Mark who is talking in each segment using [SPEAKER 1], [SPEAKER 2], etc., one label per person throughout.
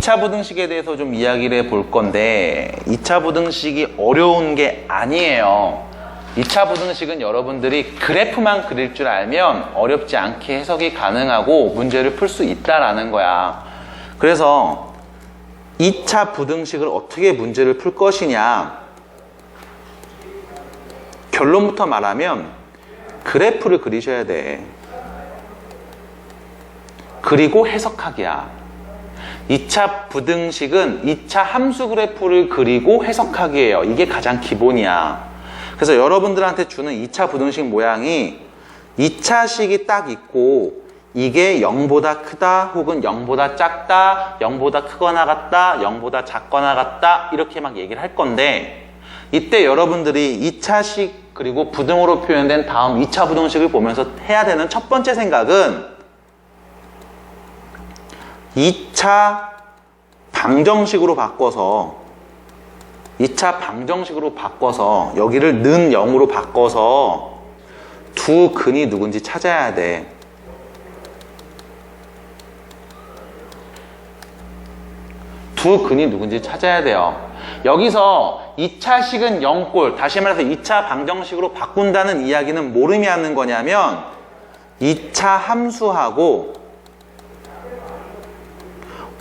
[SPEAKER 1] 2차 부등식에 대해서 좀 이야기를 해볼 건데 2차 부등식이 어려운 게 아니에요. 2차 부등식은 여러분들이 그래프만 그릴 줄 알면 어렵지 않게 해석이 가능하고 문제를 풀 수 있다라는 거야. 그래서 2차 부등식을 어떻게 문제를 풀 것이냐, 결론부터 말하면 그래프를 그리셔야 돼. 그리고 해석하기야. 2차 부등식은 2차 함수 그래프를 그리고 해석하기예요. 이게 가장 기본이야. 그래서 여러분들한테 주는 2차 부등식 모양이 2차식이 딱 있고 이게 0보다 크다 혹은 0보다 작다, 0보다 크거나 같다, 0보다 작거나 같다 이렇게 막 얘기를 할 건데, 이때 여러분들이 2차식 그리고 부등호로 표현된 다음 2차 부등식을 보면서 해야 되는 첫 번째 생각은 2차 방정식으로 바꿔서 2차 방정식으로 바꿔서 여기를 는 0으로 바꿔서 두 근이 누군지 찾아야 돼. 두 근이 누군지 찾아야 돼요. 여기서 2차식은 0꼴, 다시 말해서 2차 방정식으로 바꾼다는 이야기는 뭘 의미하는 거냐면 2차 함수하고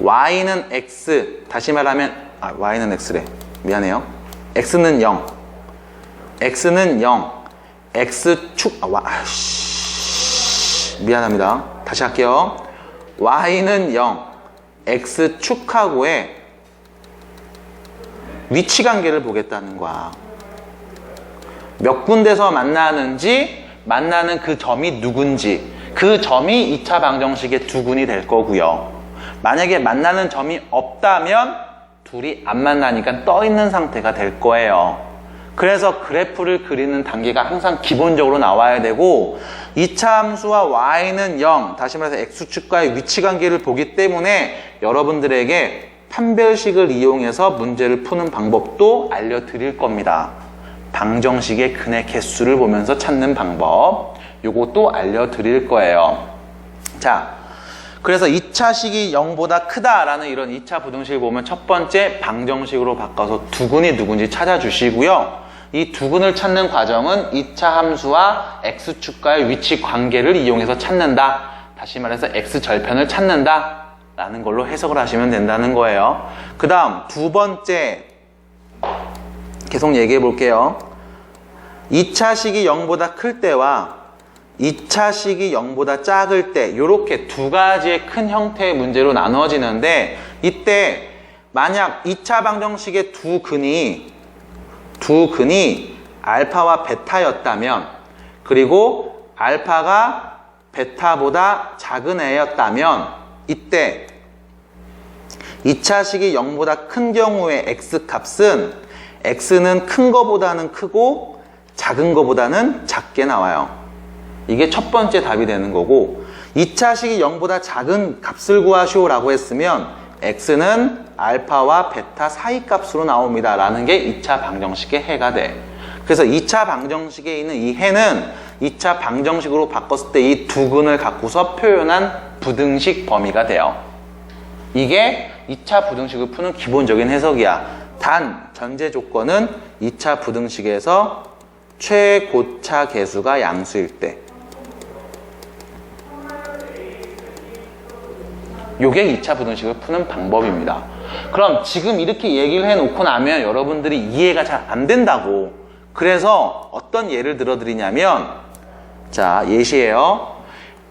[SPEAKER 1] y는 x, 다시 말하면 y는 x래. 미안해요. x는 0. x는 0. x축 미안합니다. 다시 할게요. y는 0. x축하고의 위치 관계를 보겠다는 거야. 몇 군데서 만나는지, 만나는 그 점이 누군지, 그 점이 2차 방정식의 두 근이 될 거고요. 만약에 만나는 점이 없다면 둘이 안 만나니까 떠 있는 상태가 될 거예요. 그래서 그래프를 그리는 단계가 항상 기본적으로 나와야 되고, 2차 함수와 y는 0, 다시 말해서 x축과의 위치 관계를 보기 때문에 여러분들에게 판별식을 이용해서 문제를 푸는 방법도 알려드릴 겁니다. 방정식의 근의 개수를 보면서 찾는 방법, 요것도 알려드릴 거예요. 자, 그래서 2차식이 0보다 크다라는 이런 2차 부등식을 보면 첫 번째 방정식으로 바꿔서 두 근이 누군지 찾아주시고요. 이 두 근을 찾는 과정은 2차 함수와 x축과의 위치 관계를 이용해서 찾는다. 다시 말해서 x절편을 찾는다 라는 걸로 해석을 하시면 된다는 거예요. 그 다음 두 번째 계속 얘기해 볼게요. 2차식이 0보다 클 때와 2차식이 0보다 작을 때, 이렇게 두 가지의 큰 형태의 문제로 나누어지는데, 이때 만약 2차 방정식의 두 근이 알파와 베타였다면, 그리고 알파가 베타보다 작은 애였다면, 이때 2차식이 0보다 큰 경우의 x값은 x는 큰 거보다는 크고 작은 거보다는 작게 나와요. 이게 첫 번째 답이 되는 거고, 2차식이 0보다 작은 값을 구하시오 라고 했으면 x는 알파와 베타 사이 값으로 나옵니다 라는 게 2차 방정식의 해가 돼. 그래서 2차 방정식에 있는 이 해는 2차 방정식으로 바꿨을 때 이 두 근을 갖고서 표현한 부등식 범위가 돼요. 이게 2차 부등식을 푸는 기본적인 해석이야. 단 전제 조건은 2차 부등식에서 최고차 계수가 양수일 때, 요게 2차 부등식을 푸는 방법입니다. 그럼 지금 이렇게 얘기를 해놓고 나면 여러분들이 이해가 잘 안 된다고. 그래서 어떤 예를 들어드리냐면, 자, 예시예요.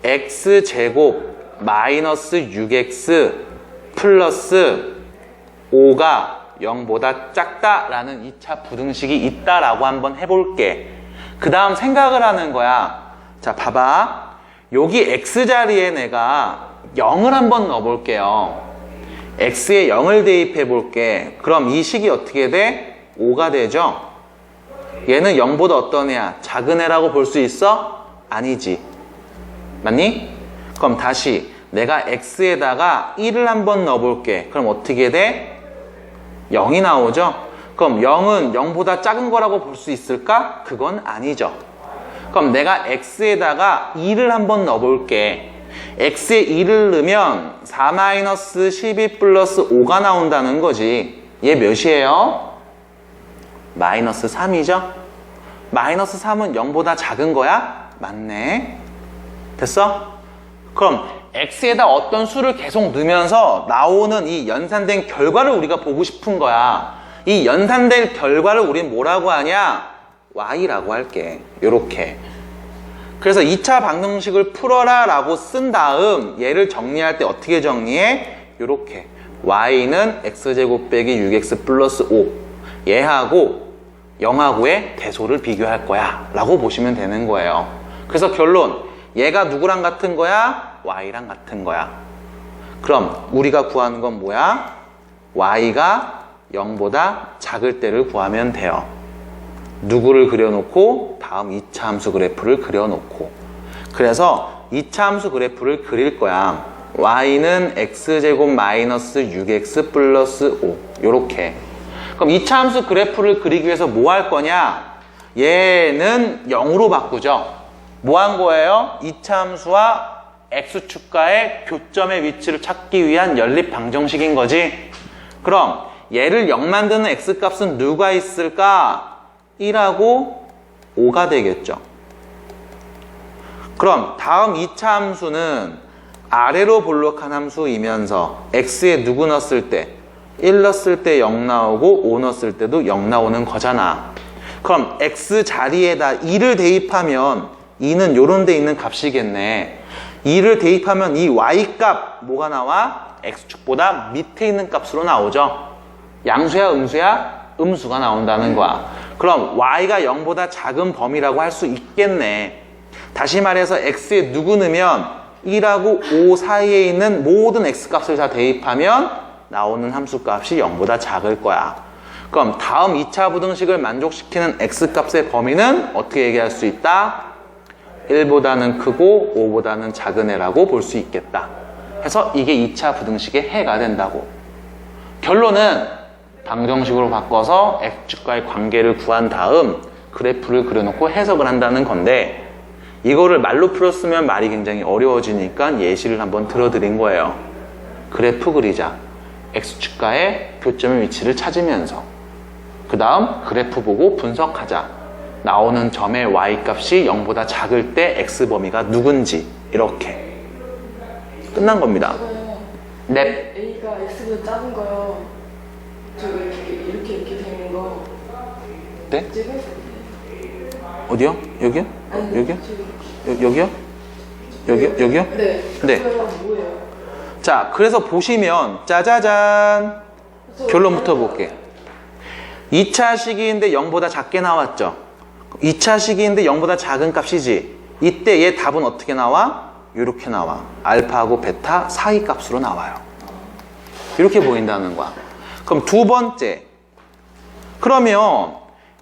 [SPEAKER 1] x제곱 마이너스 6x 플러스 5가 0보다 작다라는 2차 부등식이 있다라고 한번 해볼게. 그 다음 생각을 하는 거야. 자, 봐봐. 여기 x자리에 내가 0을 한번 넣어볼게요. x에 0을 대입해 볼게. 그럼 이 식이 어떻게 돼? 5가 되죠? 얘는 0보다 어떤 애야? 작은 애라고 볼 수 있어? 아니지. 맞니? 그럼 다시 내가 x에다가 1을 한번 넣어볼게. 그럼 어떻게 돼? 0이 나오죠? 그럼 0은 0보다 작은 거라고 볼 수 있을까? 그건 아니죠. 그럼 내가 x에다가 2를 한번 넣어볼게. x에 2를 넣으면 4-12 플러스 5가 나온다는 거지. 얘 몇이에요? 마이너스 3이죠? 마이너스 3은 0보다 작은 거야? 맞네. 됐어? 그럼 x에다 어떤 수를 계속 넣으면서 나오는 이 연산된 결과를 우리가 보고 싶은 거야. 이 연산된 결과를 우린 뭐라고 하냐? y라고 할게. 요렇게. 그래서 2차 방정식을 풀어라 라고 쓴 다음 얘를 정리할 때 어떻게 정리해? 요렇게. y는 x제곱 빼기 6x 플러스 5. 얘하고 0하고의 대소를 비교할 거야 라고 보시면 되는 거예요. 그래서 결론, 얘가 누구랑 같은 거야? y랑 같은 거야. 그럼 우리가 구하는 건 뭐야? y가 0보다 작을 때를 구하면 돼요. 누구를 그려놓고 다음 2차 함수 그래프를 그려놓고. 그래서 2차 함수 그래프를 그릴 거야. y는 x제곱 마이너스 6x 플러스 5 요렇게. 그럼 2차 함수 그래프를 그리기 위해서 뭐 할 거냐? 얘는 0으로 바꾸죠. 뭐 한 거예요? 2차 함수와 x축과의 교점의 위치를 찾기 위한 연립 방정식인 거지. 그럼 얘를 0 만드는 x값은 누가 있을까? 1하고 5가 되겠죠. 그럼 다음 2차 함수는 아래로 볼록한 함수이면서 x에 누구 넣었을 때? 1 넣었을 때 0 나오고 5 넣었을 때도 0 나오는 거잖아. 그럼 x 자리에다 2를 대입하면 2는 요런 데 있는 값이겠네. 2를 대입하면 이 y값 뭐가 나와? x축보다 밑에 있는 값으로 나오죠. 양수야 음수야? 음수가 나온다는 거야. 그럼 y가 0보다 작은 범위라고 할 수 있겠네. 다시 말해서 x에 누구 넣으면 1하고 5 사이에 있는 모든 x값을 다 대입하면 나오는 함수값이 0보다 작을 거야. 그럼 다음 2차 부등식을 만족시키는 x값의 범위는 어떻게 얘기할 수 있다? 1보다는 크고 5보다는 작은 애라고 볼 수 있겠다. 해서 이게 2차 부등식의 해가 된다고. 결론은 방정식으로 바꿔서 x축과의 관계를 구한 다음 그래프를 그려놓고 해석을 한다는 건데, 이거를 말로 풀었으면 말이 굉장히 어려워지니까 예시를 한번 들어드린 거예요. 그래프 그리자. x축과의 교점의 위치를 찾으면서 그 다음 그래프 보고 분석하자. 나오는 점의 y값이 0보다 작을 때 x범위가 누군지. 이렇게 끝난 겁니다. 네.
[SPEAKER 2] a가 x보다 작은 거요. 이렇게 되는 거.
[SPEAKER 1] 네? 어디요? 여기요?
[SPEAKER 2] 아니,
[SPEAKER 1] 여기요? 여기요? 여기요? 여기요?
[SPEAKER 2] 네.
[SPEAKER 1] 네.
[SPEAKER 2] 뭐예요?
[SPEAKER 1] 자, 그래서 보시면 짜자잔, 결론부터 볼게. 2차 시기인데 0보다 작게 나왔죠. 2차 시기인데 0보다 작은 값이지. 이때 얘 답은 어떻게 나와? 이렇게 나와. 알파하고 베타 사이 값으로 나와요. 이렇게 보인다는 거야. 그럼 두 번째, 그러면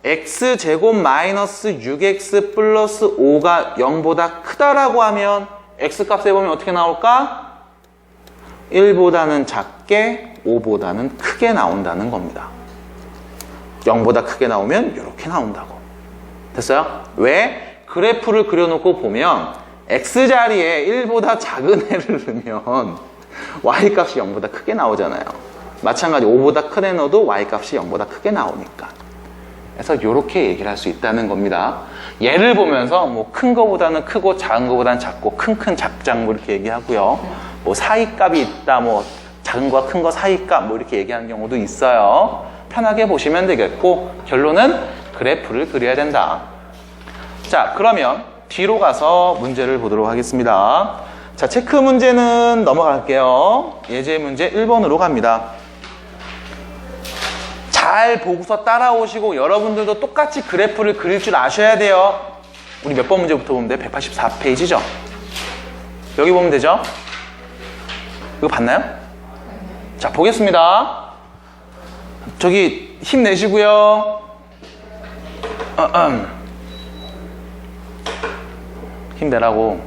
[SPEAKER 1] x제곱 마이너스 6x 플러스 5가 0보다 크다라고 하면 x값에 보면 어떻게 나올까? 1보다는 작게 5보다는 크게 나온다는 겁니다. 0보다 크게 나오면 이렇게 나온다고. 됐어요? 왜? 그래프를 그려놓고 보면 x자리에 1보다 작은 애를 넣으면 y값이 0보다 크게 나오잖아요. 마찬가지 5보다 큰 애 넣어도 y값이 0보다 크게 나오니까. 그래서 이렇게 얘기를 할 수 있다는 겁니다. 예를 보면서 뭐 큰 거보다는 크고 작은 거보다는 작고 큰 작작 뭐 이렇게 얘기하고요. 뭐 사이값이 있다, 뭐 작은 거와 큰 거 사이값 뭐 이렇게 얘기하는 경우도 있어요. 편하게 보시면 되겠고, 결론은 그래프를 그려야 된다. 자, 그러면 뒤로 가서 문제를 보도록 하겠습니다. 자, 체크 문제는 넘어갈게요. 예제 문제 1번으로 갑니다. 잘 보고서 따라오시고 여러분들도 똑같이 그래프를 그릴 줄 아셔야 돼요. 우리 몇 번 문제부터 보면 돼? 184페이지죠? 여기 보면 되죠? 이거 봤나요? 자, 보겠습니다. 저기 힘내시고요. 힘내라고.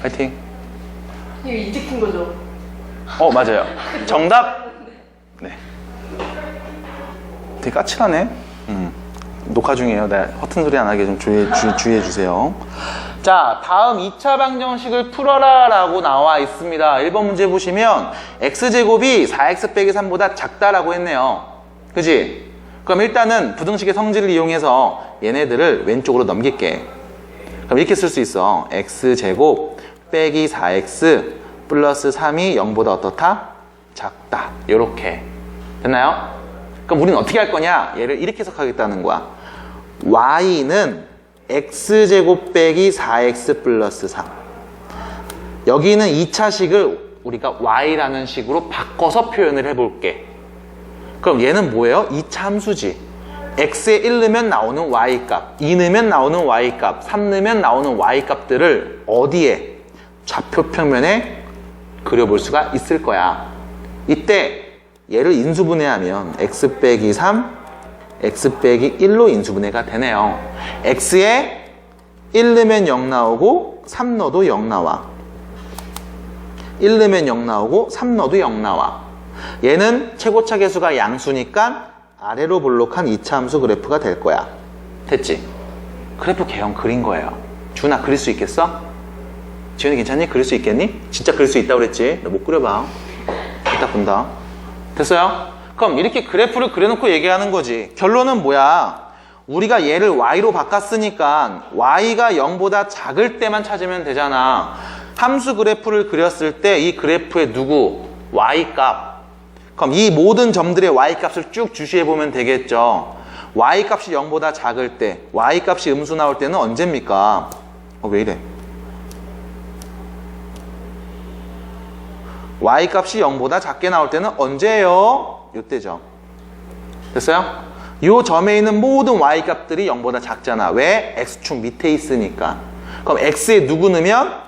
[SPEAKER 1] 파이팅.
[SPEAKER 2] 이거 이제 킨 거죠?
[SPEAKER 1] 맞아요. 정답. 네. 되게 까칠하네. 녹화 중이에요. 네, 허튼 소리 안 하게 좀 주의해 주세요. 자, 다음 2차 방정식을 풀어라 라고 나와 있습니다. 1번 문제 보시면 x제곱이 4x 빼기 3보다 작다라고 했네요. 그지? 그럼 일단은 부등식의 성질을 이용해서 얘네들을 왼쪽으로 넘길게. 그럼 이렇게 쓸 수 있어. x제곱 빼기 4x 플러스 3이 0보다 어떻다? 작다. 요렇게. 됐나요? 그럼 우리는 어떻게 할 거냐? 얘를 이렇게 해석하겠다는 거야. y는 x제곱 빼기 4x 플러스 3. 여기는 2차식을 우리가 y라는 식으로 바꿔서 표현을 해볼게. 그럼 얘는 뭐예요? 2차 함수지. x에 1 넣으면 나오는 y값, 2 넣으면 나오는 y값, 3 넣으면 나오는 y값들을 어디에? 좌표평면에 그려볼 수가 있을 거야. 이때 얘를 인수분해하면 x 빼기 3, x 빼기 1로 인수분해가 되네요. x에 1 넣으면 0 나오고 3 넣어도 0 나와. 1 넣으면 0 나오고 3 넣어도 0 나와. 얘는 최고차 계수가 양수니까 아래로 볼록한 2차 함수 그래프가 될 거야. 됐지? 그래프 개형 그린 거예요. 준아 그릴 수 있겠어? 지훈이 괜찮니? 그릴 수 있겠니? 진짜 그릴 수 있다고 그랬지? 너 못 그려봐. 이따 본다. 됐어요? 그럼 이렇게 그래프를 그려놓고 얘기하는 거지. 결론은 뭐야? 우리가 얘를 y로 바꿨으니까 y가 0보다 작을 때만 찾으면 되잖아. 함수 그래프를 그렸을 때 이 그래프의 누구? y값. 그럼 이 모든 점들의 y값을 쭉 주시해보면 되겠죠. y값이 0보다 작을 때, y값이 음수 나올 때는 언제입니까? 왜 이래? y값이 0보다 작게 나올 때는 언제예요? 이때죠. 됐어요? 이 점에 있는 모든 y값들이 0보다 작잖아. 왜? x축 밑에 있으니까. 그럼 x에 누구 넣으면?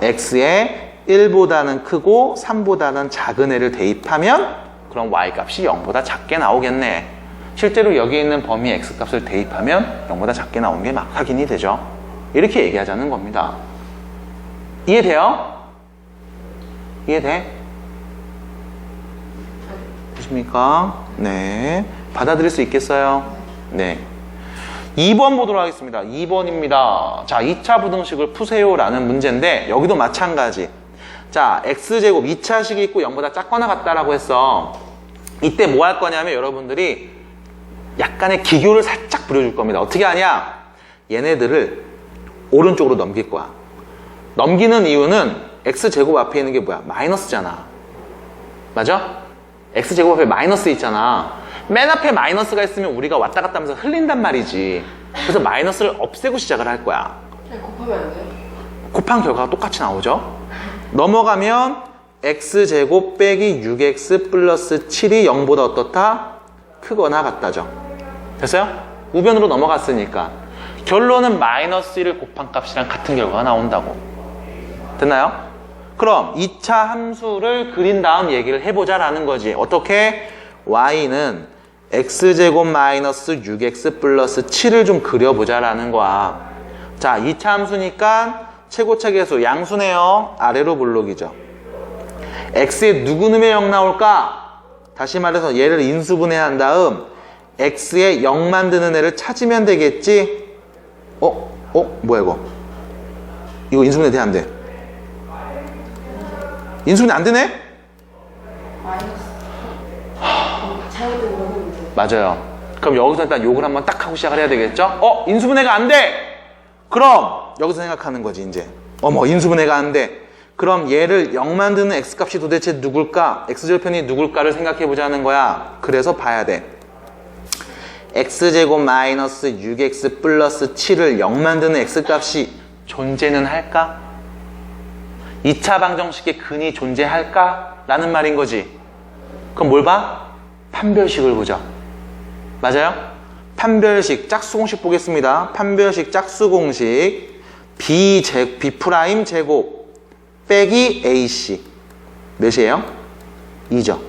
[SPEAKER 1] x에 1보다는 크고 3보다는 작은 애를 대입하면 그럼 y값이 0보다 작게 나오겠네. 실제로 여기 있는 범위 x값을 대입하면 0보다 작게 나오는 게 막 확인이 되죠. 이렇게 얘기하자는 겁니다. 이해돼요? 이해돼? 되십니까? 네. 받아들일 수 있겠어요? 네. 2번 보도록 하겠습니다. 2번입니다. 자, 2차 부등식을 푸세요 라는 문제인데 여기도 마찬가지. 자, x제곱 2차식이 있고 0보다 작거나 같다라고 했어. 이때 뭐 할 거냐면 여러분들이 약간의 기교를 살짝 부려줄 겁니다. 어떻게 하냐? 얘네들을 오른쪽으로 넘길 거야. 넘기는 이유는 x제곱 앞에 있는 게 뭐야? 마이너스잖아. 맞아? x제곱 앞에 마이너스 있잖아. 맨 앞에 마이너스가 있으면 우리가 왔다 갔다 하면서 흘린단 말이지. 그래서 마이너스를 없애고 시작을 할 거야.
[SPEAKER 2] 곱하면 안 돼요?
[SPEAKER 1] 곱한 결과가 똑같이 나오죠. 넘어가면 x제곱 빼기 6x 플러스 7이 0보다 어떻다? 크거나 같다죠. 됐어요? 우변으로 넘어갔으니까 결론은 마이너스 1을 곱한 값이랑 같은 결과가 나온다고. 됐나요? 그럼 2차 함수를 그린 다음 얘기를 해보자 라는 거지. 어떻게? y는 x제곱 마이너스 6x 플러스 7을 좀 그려보자 라는 거야. 자, 2차 함수니까 최고차 계수 양수네요. 아래로 볼록이죠. x에 누구 넣으면 0 나올까? 다시 말해서 얘를 인수분해한 다음 x에 0 만드는 애를 찾으면 되겠지? 뭐야 이거? 이거 인수분해 돼 안 돼? 인수분해 안 되네?
[SPEAKER 2] 마이너스. 잘못된 거는 돼.
[SPEAKER 1] 맞아요. 그럼 여기서 일단 욕을 한번 딱 하고 시작을 해야 되겠죠? 인수분해가 안 돼! 그럼 여기서 생각하는 거지 이제. 인수분해가 안 돼. 그럼 얘를 0 만드는 x값이 도대체 누굴까? x절편이 누굴까를 생각해 보자는 거야. 그래서 봐야 돼. x제곱 마이너스 6x 플러스 7을 0 만드는 x값이 존재는 할까? 2차 방정식의 근이 존재할까? 라는 말인 거지. 그럼 뭘 봐? 판별식을 보자. 맞아요? 판별식, 짝수공식 보겠습니다. 판별식 짝수공식 b 프라임 제곱 빼기 ac 몇이에요? 2죠.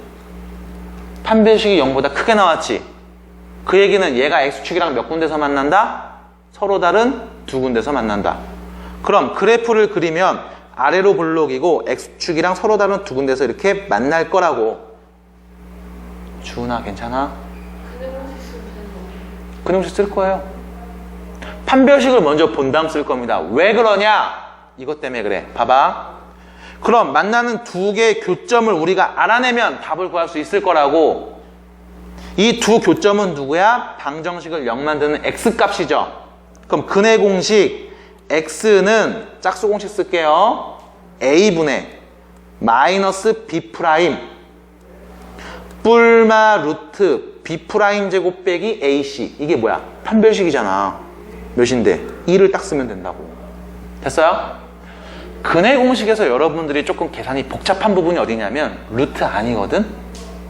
[SPEAKER 1] 판별식이 0보다 크게 나왔지. 그 얘기는 얘가 x축이랑 몇 군데서 만난다? 서로 다른 두 군데서 만난다. 그럼 그래프를 그리면 아래로 볼록이고 x축이랑 서로 다른 두 군데서 이렇게 만날 거라고. 주은아 괜찮아? 그림식 쓸 거예요. 판별식을 먼저 본다음 쓸 겁니다. 왜 그러냐? 이것 때문에 그래. 봐봐. 그럼 만나는 두 개의 교점을 우리가 알아내면 답을 구할 수 있을 거라고. 이 두 교점은 누구야? 방정식을 0 만드는 x값이죠. 그럼 근의 공식 x는 짝수 공식 쓸게요. a분의 마이너스 b 프라임 뿔마 루트 b 프라임 제곱 빼기 ac. 이게 뭐야? 판별식이잖아. 몇인데? 2를 딱 쓰면 된다고. 됐어요? 근의 공식에서 여러분들이 조금 계산이 복잡한 부분이 어디냐면 루트 안이거든?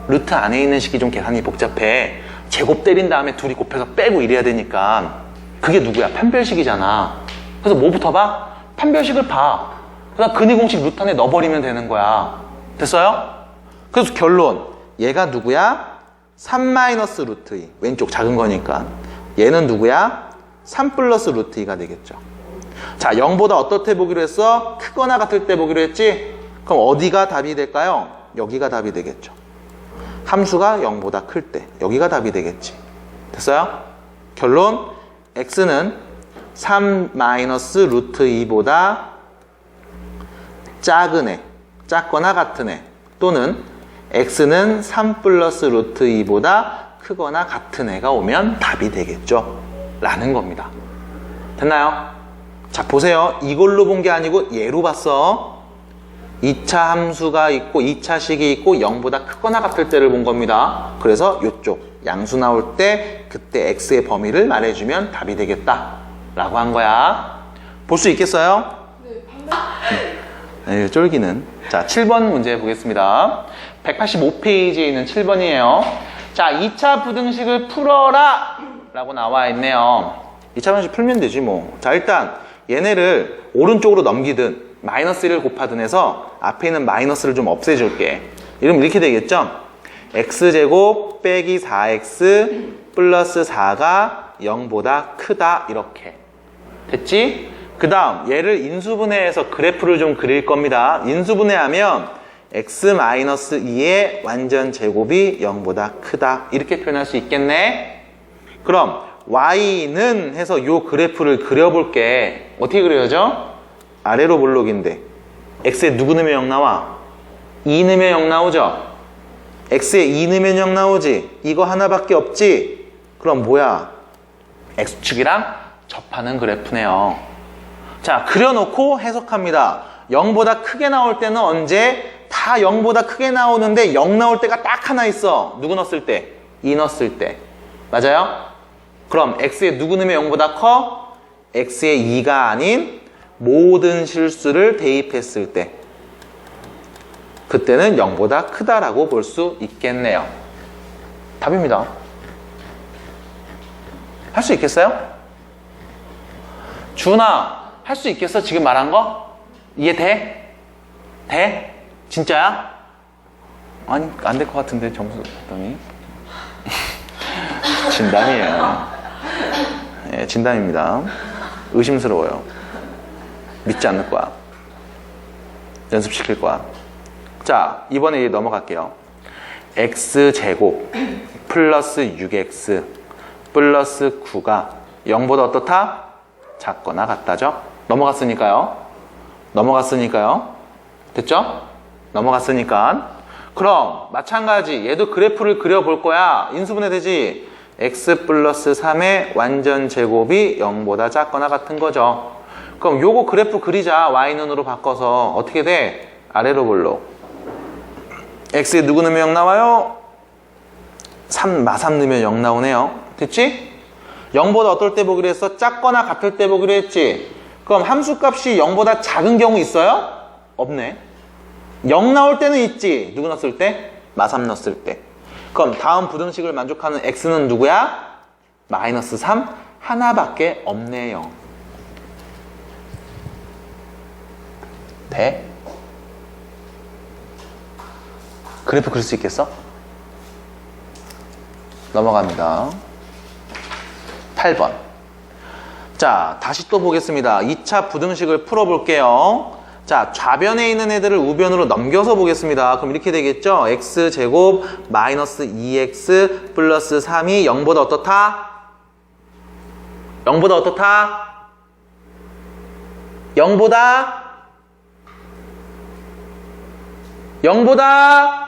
[SPEAKER 1] 루트 안에 있는 식이 좀 계산이 복잡해. 제곱 때린 다음에 둘이 곱해서 빼고 이래야 되니까. 그게 누구야? 판별식이잖아. 그래서 뭐부터 봐? 판별식을 봐. 그다음 근의 공식 루트 안에 넣어버리면 되는 거야. 됐어요? 그래서 결론. 얘가 누구야? 3 마이너스 루트 2. 왼쪽 작은 거니까. 얘는 누구야? 3 플러스 루트 2가 되겠죠. 자, 0보다 어떻게 보기로 했어? 크거나 같을 때 보기로 했지? 그럼 어디가 답이 될까요? 여기가 답이 되겠죠. 함수가 0보다 클 때 여기가 답이 되겠지. 됐어요? 결론. x는 3 마이너스 루트 2보다 작은 애, 작거나 같은 애, 또는 x는 3 플러스 루트 2보다 크거나 같은 애가 오면 답이 되겠죠. 라는 겁니다. 됐나요? 자, 보세요. 이걸로 본 게 아니고 얘로 봤어. 2차 함수가 있고 2차 식이 있고 0보다 크거나 같을 때를 본 겁니다. 그래서 이쪽 양수 나올 때 그때 x의 범위를 말해주면 답이 되겠다 라고 한 거야. 볼 수 있겠어요? 네, 쫄기는. 자, 7번 문제 보겠습니다. 185페이지에 있는 7번이에요. 자, 2차 부등식을 풀어라 라고 나와 있네요. 2차 부등식 풀면 되지 뭐. 자, 일단 얘네를 오른쪽으로 넘기든 마이너스 1을 곱하든 해서 앞에 있는 마이너스를 좀 없애줄게. 이러면 이렇게 되겠죠? x제곱 빼기 4x 플러스 4가 0보다 크다. 이렇게 됐지? 그 다음 얘를 인수분해해서 그래프를 좀 그릴 겁니다. 인수분해하면 x-2의 완전 제곱이 0보다 크다. 이렇게 표현할 수 있겠네. 그럼 y는 해서 이 그래프를 그려볼게. 어떻게 그려야죠? 아래로 볼록인데 x에 누구 넣으면 0 나와? 2 넣으면 0 나오죠? x에 2 넣으면 0 나오지? 이거 하나밖에 없지? 그럼 뭐야? x축이랑 접하는 그래프네요. 자, 그려놓고 해석합니다. 0보다 크게 나올 때는 언제? 다 0보다 크게 나오는데 0 나올 때가 딱 하나 있어. 누구 넣었을 때? 2 넣었을 때. 맞아요? 그럼 x에 누구 넣으면 0보다 커? x에 2가 아닌 모든 실수를 대입했을 때 그때는 0보다 크다라고 볼 수 있겠네요. 답입니다. 할 수 있겠어요? 준아, 할 수 있겠어? 지금 말한 거? 이해 돼? 돼? 진짜야? 아니, 안 될 것 같은데 점수 봤더니. 진담이에요. 네, 진담입니다. 의심스러워요. 믿지 않을 거야. 연습시킬 거야. 자, 이번에 넘어갈게요. x제곱 플러스 6x 플러스 9가 0보다 어떻다? 작거나 같다죠? 넘어갔으니까요. 됐죠? 넘어갔으니까. 그럼 마찬가지 얘도 그래프를 그려볼 거야. 인수분해 되지? x 플러스 3의 완전 제곱이 0보다 작거나 같은 거죠. 그럼 요거 그래프 그리자. y는으로 바꿔서 어떻게 돼? 아래로 볼록. x에 누구 넣으면 0 나와요? 3 넣으면 0 나오네요. 됐지? 0보다 어떨 때 보기로 했어? 작거나 같을 때 보기로 했지? 그럼 함수값이 0보다 작은 경우 있어요? 없네. 0 나올 때는 있지. 누구 넣었을 때? 마3 넣었을 때. 그럼 다음 부등식을 만족하는 x는 누구야? 마이너스 3 하나밖에 없네요. 돼? 그래프 그릴 수 있겠어? 넘어갑니다. 8번. 자, 다시 또 보겠습니다. 2차 부등식을 풀어볼게요. 자, 좌변에 있는 애들을 우변으로 넘겨서 보겠습니다. 그럼 이렇게 되겠죠? x제곱 마이너스 2x 플러스 3이 0보다 어떻다? 0보다 어떻다? 0보다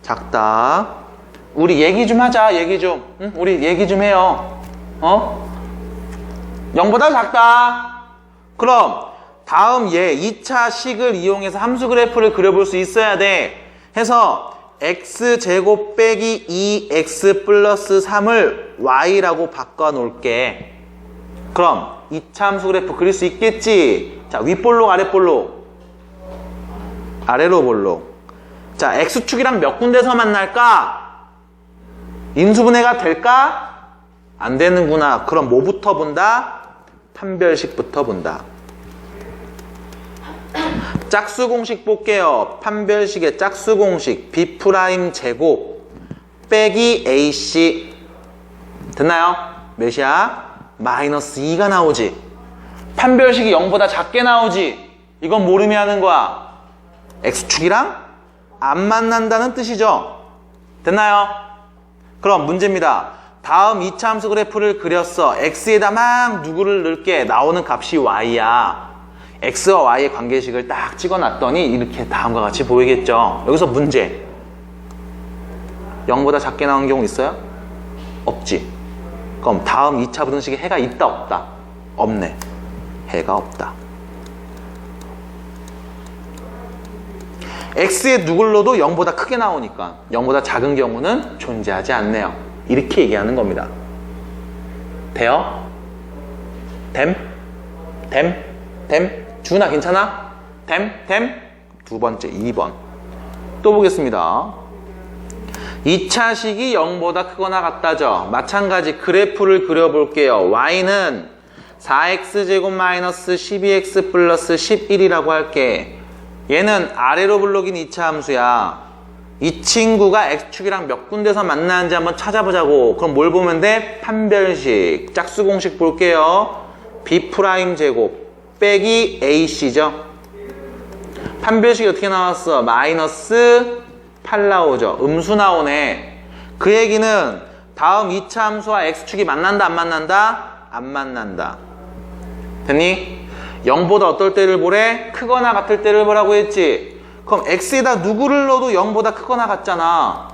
[SPEAKER 1] 작다. 우리 얘기 좀 하자. 얘기 좀. 응? 우리 얘기 좀 해요. 0보다 작다. 그럼 다음 얘 2차 식을 이용해서 함수 그래프를 그려볼 수 있어야 돼. 해서 x제곱 빼기 2x 플러스 3을 y라고 바꿔 놓을게. 그럼 2차 함수 그래프 그릴 수 있겠지? 자, 윗볼록 아랫볼록? 아래로 볼록. 자, x축이랑 몇 군데서 만날까? 인수분해가 될까? 안 되는구나. 그럼 뭐부터 본다? 판별식부터 본다. 짝수 공식 볼게요. 판별식의 짝수 공식 b' 제곱 빼기 ac 됐나요? 몇이야? 마이너스 2가 나오지. 판별식이 0보다 작게 나오지. 이건 뭘 의미하는 거야? x축이랑 안 만난다는 뜻이죠. 됐나요? 그럼 문제입니다. 다음 2차 함수 그래프를 그렸어. x에다 막 누구를 넣을게. 나오는 값이 y야. x와 y의 관계식을 딱 찍어놨더니 이렇게 다음과 같이 보이겠죠. 여기서 문제. 0보다 작게 나온 경우 있어요? 없지. 그럼 다음 2차 부등식에 해가 있다 없다? 없네. 해가 없다. x에 누굴 넣어도 0보다 크게 나오니까 0보다 작은 경우는 존재하지 않네요. 이렇게 얘기하는 겁니다. 돼요? 됨? 주은아 괜찮아? 됨? 두 번째 2번 또 보겠습니다. 2차 식이 0보다 크거나 같다죠. 마찬가지 그래프를 그려볼게요. y는 4x제곱 마이너스 12x 플러스 11이라고 할게. 얘는 아래로 블록인 2차 함수야. 이 친구가 x축이랑 몇 군데서 만나는지 한번 찾아보자고. 그럼 뭘 보면 돼? 판별식 짝수 공식 볼게요. b' 제곱 빼기 ac죠. 판별식이 어떻게 나왔어? 마이너스 8 나오죠. 음수 나오네. 그 얘기는 다음 2차 함수와 x축이 만난다 안 만난다? 안 만난다. 됐니? 0보다 어떨 때를 보래? 크거나 같을 때를 보라고 했지. 그럼 x에다 누구를 넣어도 0보다 크거나 같잖아.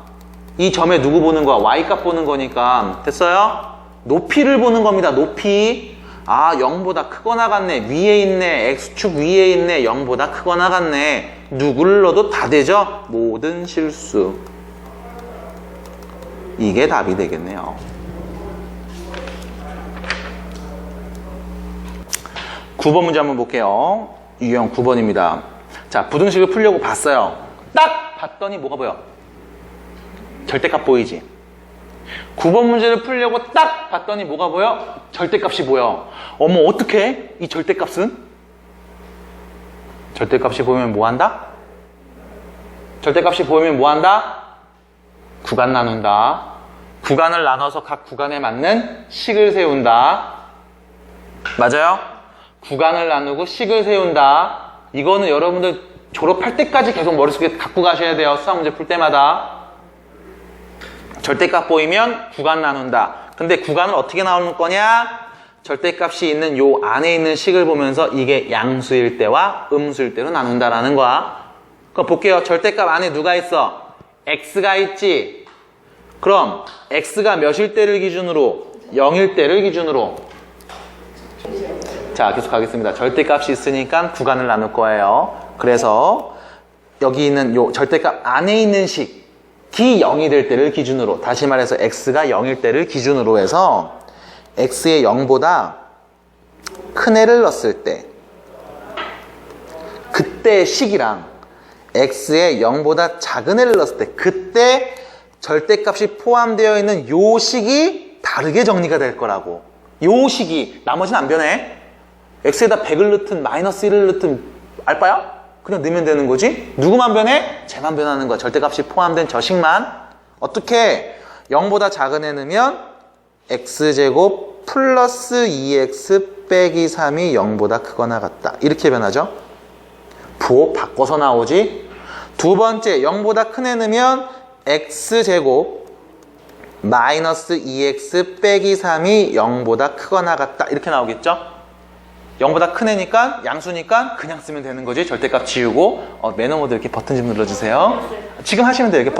[SPEAKER 1] 이 점에 누구 보는 거야? y값 보는 거니까. 됐어요? 높이를 보는 겁니다. 높이. 아, 0보다 크거나 같네. 위에 있네. x축 위에 있네. 0보다 크거나 같네. 누구를 넣어도 다 되죠? 모든 실수. 이게 답이 되겠네요. 9번 문제 한번 볼게요. 유형 9번입니다. 자, 부등식을 풀려고 봤어요. 딱 봤더니 뭐가 보여? 절대값 보이지? 9번 문제를 풀려고 딱 봤더니 뭐가 보여? 절대값이 보여. 어머, 어떡해? 이 절대값은? 절대값이 보이면 뭐 한다? 절대값이 보이면 뭐 한다? 구간 나눈다. 구간을 나눠서 각 구간에 맞는 식을 세운다. 맞아요? 구간을 나누고 식을 세운다. 이거는 여러분들 졸업할 때까지 계속 머릿속에 갖고 가셔야 돼요. 수학 문제 풀 때마다. 절대값 보이면 구간 나눈다. 근데 구간을 어떻게 나누는 거냐? 절대값이 있는 요 안에 있는 식을 보면서 이게 양수일 때와 음수일 때로 나눈다라는 거야. 그럼 볼게요. 절대값 안에 누가 있어? x가 있지. 그럼 x가 몇일 때를 기준으로? 0일 때를 기준으로. 자, 계속 가겠습니다. 절대값이 있으니까 구간을 나눌 거예요. 그래서 여기 있는 요 절대값 안에 있는 식 기 0이 될 때를 기준으로, 다시 말해서 x가 0일 때를 기준으로 해서 x의 0보다 큰 애를 넣었을 때 그때 식이랑 x의 0보다 작은 애를 넣었을 때 그때 절대값이 포함되어 있는 요 식이 다르게 정리가 될 거라고. 요 식이, 나머지는 안 변해. x에다 100을 넣든 마이너스 1을 넣든 알바야? 그냥 넣으면 되는 거지. 누구만 변해? 쟤만 변하는 거야. 절대값이 포함된 저 식만. 어떻게? 0보다 작은 애 넣으면 x제곱 플러스 2x 빼기 3이 0보다 크거나 같다. 이렇게 변하죠. 부호 바꿔서 나오지. 두 번째, 0보다 큰 애 넣으면 x제곱 마이너스 2x 빼기 3이 0보다 크거나 같다. 이렇게 나오겠죠? 0보다 큰 애니까 양수니까 그냥 쓰면 되는 거지. 절대값 지우고 매너 모드 이렇게 버튼 좀 눌러주세요. 지금 하시면 돼요. 이렇게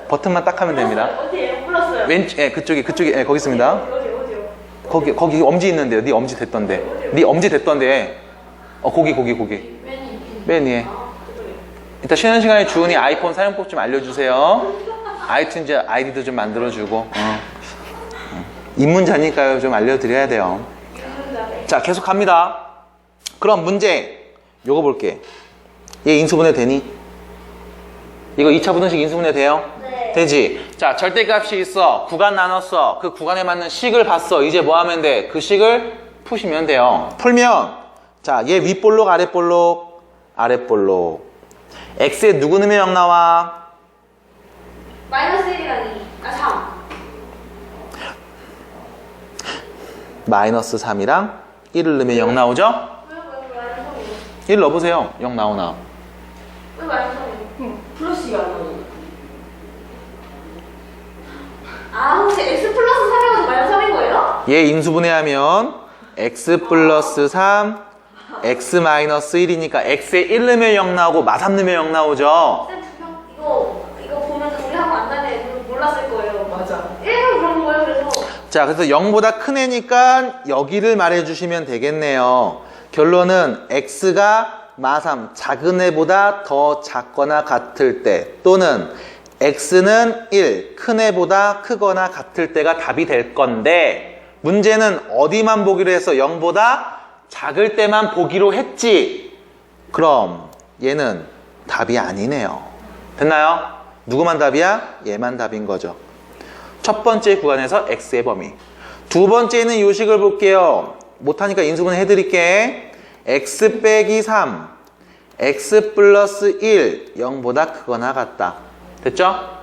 [SPEAKER 1] 버튼만 딱 하면 됩니다.
[SPEAKER 3] 어디에요? 불렀어요.
[SPEAKER 1] 그쪽에 거기 있습니다.
[SPEAKER 3] 어디요?
[SPEAKER 1] 거기 엄지 있는데요. 네 엄지 됐던데. 네 엄지 됐던데. 거기. 맨 위에. 이따 쉬는 시간에 주은이 아이폰 사용법 좀 알려주세요. 아이튠즈 아이디도 좀 만들어주고. 입문자니까요. 좀 알려드려야 돼요. 자, 계속 갑니다. 그럼 문제. 요거 볼게. 얘 인수분해 되니? 이거 2차 분해식 인수분해 돼요?
[SPEAKER 3] 네.
[SPEAKER 1] 되지? 자, 절대값이 있어. 구간 나눴어. 그 구간에 맞는 식을 봤어. 이제 뭐 하면 돼? 그 식을 푸시면 돼요. 풀면, 자, 얘 윗볼록, 아랫볼록, 아랫볼록. x에 누구 넣으면 0 나와?
[SPEAKER 3] 마이너스 1이랑 2. 3.
[SPEAKER 1] 마이너스 3이랑 1을 넣으면 0 나오죠?
[SPEAKER 3] 왜 마이너스 3이요?
[SPEAKER 1] 1 넣어보세요. 0 나오나?
[SPEAKER 3] 왜 마이너스 3이요?
[SPEAKER 2] 플러스가 안 나오네.
[SPEAKER 3] 혹시 x 플러스 3이어서 마이너스 3인 거예요?
[SPEAKER 1] 얘 인수분해하면 x 플러스 3, x 마이너스 1이니까 x에 1 넣으면 0 나오고 마3 넣으면 0 나오죠?
[SPEAKER 3] 쌤 이거 보면 우리 하고 안 다는 애들은 몰랐을 거예요.
[SPEAKER 2] 맞아.
[SPEAKER 3] 1은 그런 거예요, 그래서.
[SPEAKER 1] 자, 그래서 0보다 큰 애니까 여기를 말해주시면 되겠네요. 결론은 x가 마3 작은 애보다 더 작거나 같을 때 또는 x는 1 큰 애보다 크거나 같을 때가 답이 될 건데 문제는 어디만 보기로 해서 0보다 작을 때만 보기로 했지. 그럼 얘는 답이 아니네요. 됐나요? 누구만 답이야? 얘만 답인 거죠. 첫 번째 구간에서 x의 범위. 두 번째는 이 식을 볼게요. 못하니까 인수분해 해드릴게. x 빼기 3, x 플러스 1, 0보다 크거나 같다. 됐죠?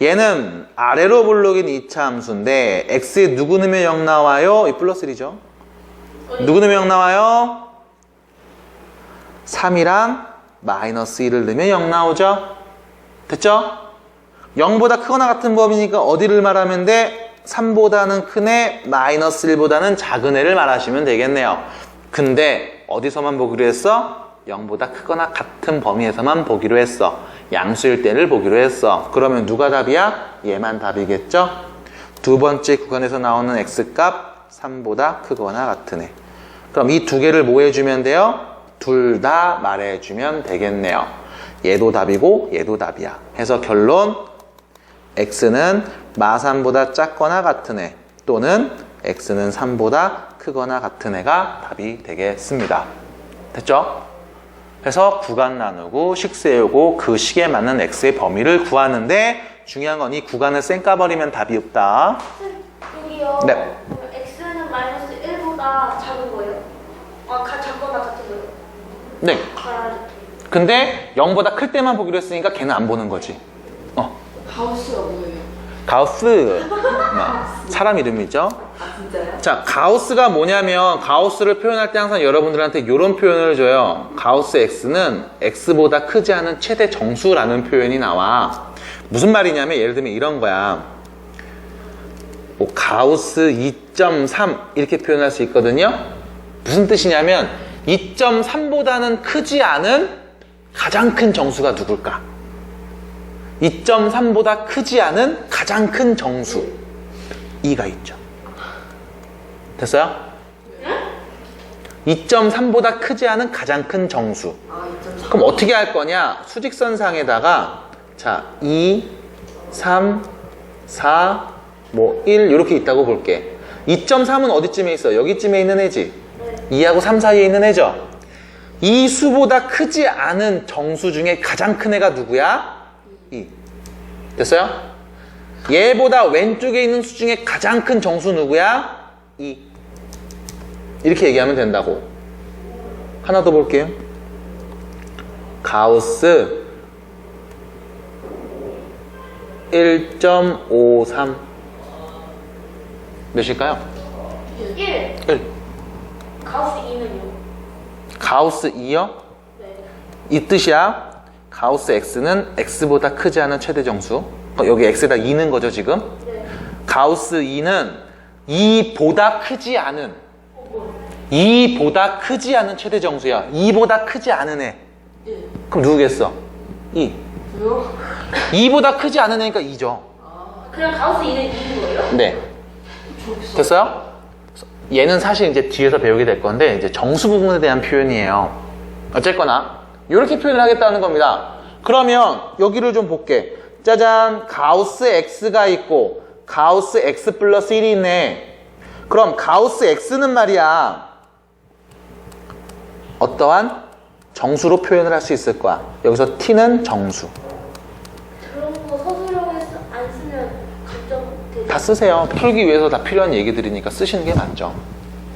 [SPEAKER 1] 얘는 아래로 볼록인 2차 함수인데 x에 누구 넣으면 0 나와요? 이 플러스 1이죠. 누구 넣으면 0 나와요? 3이랑 마이너스 1을 넣으면 0 나오죠? 됐죠? 0보다 크거나 같은 범위니까 어디를 말하면 돼? 3보다는 큰 애, 마이너스 1보다는 작은 애를 말하시면 되겠네요. 근데 어디서만 보기로 했어? 0보다 크거나 같은 범위에서만 보기로 했어. 양수일 때를 보기로 했어. 그러면 누가 답이야? 얘만 답이겠죠? 두 번째 구간에서 나오는 x값 3보다 크거나 같은 애. 그럼 이 두 개를 뭐 해주면 돼요? 둘 다 말해주면 되겠네요. 얘도 답이고 얘도 답이야. 해서 결론 x는 마3보다 작거나 같은 애 또는 x는 3보다 크거나 같은 애가 답이 되겠습니다. 됐죠? 그래서 구간 나누고 식 세우고 그 식에 맞는 x의 범위를 구하는데 중요한 건 이 구간을 쌩 까버리면 답이 없다.
[SPEAKER 3] 여기요.
[SPEAKER 1] 네.
[SPEAKER 3] x는 마이너스 1보다 작은 거예요? 작거나 같은 거예요?
[SPEAKER 1] 네. 근데 0보다 클 때만 보기로 했으니까 걔는 안 보는 거지.
[SPEAKER 2] 하우스가 뭐예요?
[SPEAKER 1] 가우스. 사람 이름이죠.
[SPEAKER 2] 아 진짜요?
[SPEAKER 1] 자, 가우스가 뭐냐면 가우스를 표현할 때 항상 여러분들한테 이런 표현을 줘요. 가우스 x는 x보다 크지 않은 최대 정수라는 표현이 나와. 무슨 말이냐면 예를 들면 이런 거야. 뭐 가우스 2.3 이렇게 표현할 수 있거든요. 무슨 뜻이냐면 2.3보다는 크지 않은 가장 큰 정수가 누굴까? 2.3보다 크지 않은 가장 큰 정수 2가 있죠. 됐어요? 2.3보다 크지 않은 가장 큰 정수.
[SPEAKER 2] 아 2.3.
[SPEAKER 1] 그럼 어떻게 할 거냐? 수직선상에다가 자 2, 3, 4, 뭐 1 이렇게 있다고 볼게. 2.3은 어디쯤에 있어? 여기쯤에 있는 애지? 2하고 3 사이에 있는 애죠? 이 수보다 크지 않은 정수 중에 가장 큰 애가 누구야? 2. 됐어요? 얘보다 왼쪽에 있는 수 중에 가장 큰 정수 누구야? 2. 이렇게 얘기하면 된다고. 하나 더 볼게요. 가우스 1.53 몇일까요?
[SPEAKER 3] 1.
[SPEAKER 1] 1.
[SPEAKER 3] 가우스 2는요?
[SPEAKER 1] 가우스 2요?
[SPEAKER 3] 네.
[SPEAKER 1] 이 뜻이야. 가우스 x는 x보다 크지 않은 최대 정수. 여기 x에다 2는 거죠 지금.
[SPEAKER 3] 네.
[SPEAKER 1] 가우스 2는 2보다 크지 않은 2보다 크지 않은 최대 정수야. 2보다 크지 않은 애.
[SPEAKER 2] 예.
[SPEAKER 1] 그럼 누구겠어? 2.
[SPEAKER 2] 왜요?
[SPEAKER 1] 2보다 크지 않은 애니까 2죠.
[SPEAKER 3] 그냥 가우스 2는 2인 거예요?
[SPEAKER 1] 네. 됐어요? 얘는 사실 이제 뒤에서 배우게 될 건데 이제 정수 부분에 대한 표현이에요. 어쨌거나 이렇게 표현을 하겠다는 겁니다. 그러면 여기를 좀 볼게. 짜잔, 가우스 x가 있고 가우스 x 플러스 1이 있네. 그럼 가우스 x는 말이야 어떠한 정수로 표현을 할 수 있을 거야. 여기서 t는 정수.
[SPEAKER 3] 그런 거 서술형에 안 쓰면 감점
[SPEAKER 1] 다 쓰세요. 풀기 위해서 다 필요한 얘기들이니까 쓰시는 게 맞죠.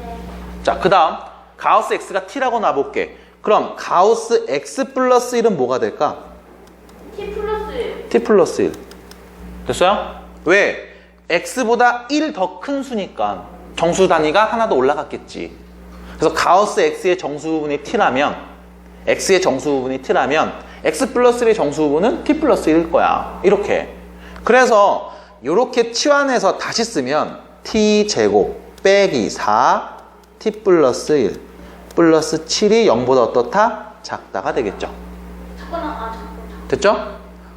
[SPEAKER 3] 네.
[SPEAKER 1] 자, 그 다음 가우스 x가 t라고 놔볼게. 그럼 가우스 x 플러스 1은 뭐가 될까?
[SPEAKER 3] T 플러스 1.
[SPEAKER 1] t 플러스 1. 됐어요? 왜? x보다 1 더 큰 수니까 정수 단위가 하나 더 올라갔겠지. 그래서 가우스 x의 정수 부분이 t라면 x의 정수 부분이 t라면 x 플러스 1의 정수 부분은 t 플러스 1일 거야. 이렇게. 그래서 이렇게 치환해서 다시 쓰면 t 제곱 빼기 4 t 플러스 1 플러스 7이 0보다 어떻다? 작다가 되겠죠.
[SPEAKER 3] 잠깐만.
[SPEAKER 1] 됐죠?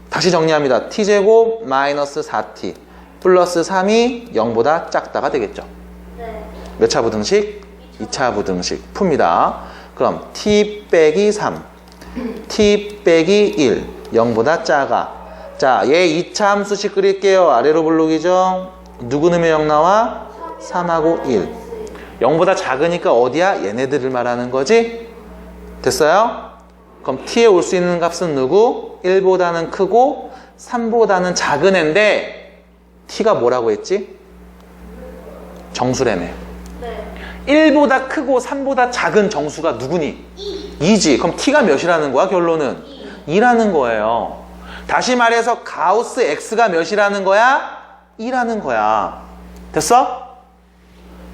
[SPEAKER 1] 다시 정리합니다. t제곱 마이너스 4t 플러스 3이 0보다 작다가 되겠죠.
[SPEAKER 3] 네.
[SPEAKER 1] 몇 차 부등식? 2차 부등식 풉니다. 그럼 t 빼기 3 t 빼기 1 0보다 작아. 자, 얘 2차 함수식 그릴게요. 아래로 블록이죠. 누구 넣으면 0 나와? 3하고 1. 0보다 작으니까 어디야? 얘네들을 말하는 거지? 됐어요? 그럼 t에 올 수 있는 값은 누구? 1보다는 크고 3보다는 작은 애인데 t가 뭐라고 했지? 정수라며.
[SPEAKER 3] 네.
[SPEAKER 1] 1보다 크고 3보다 작은 정수가 누구니? 2지. 그럼 t가 몇이라는 거야? 결론은 2라는 거예요. 다시 말해서 가우스 x가 몇이라는 거야? 2라는 거야. 됐어?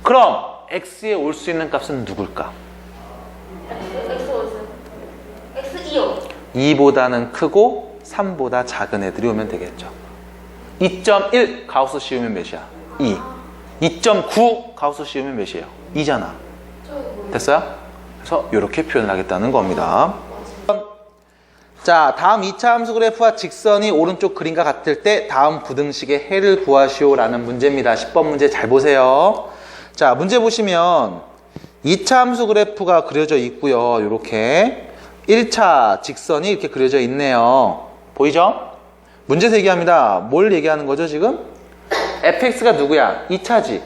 [SPEAKER 1] 그럼 x에 올 수 있는 값은 누굴까?
[SPEAKER 3] X 어딨어요? X 2요.
[SPEAKER 1] 2보다는 크고 3보다 작은 애들이 오면 되겠죠. 2.1 가우스 씌우면 몇이야? 2. 2.9 가우스 씌우면 몇이에요? 2잖아. 됐어요? 그래서 이렇게 표현을 하겠다는 겁니다. 자, 다음 2차 함수 그래프와 직선이 오른쪽 그림과 같을 때 다음 부등식의 해를 구하시오 라는 문제입니다. 10번 문제 잘 보세요. 자, 문제 보시면 2차 함수 그래프가 그려져 있고요. 이렇게 1차 직선이 이렇게 그려져 있네요. 보이죠? 문제 제기합니다. 뭘 얘기하는 거죠 지금? fx가 누구야? 2차지.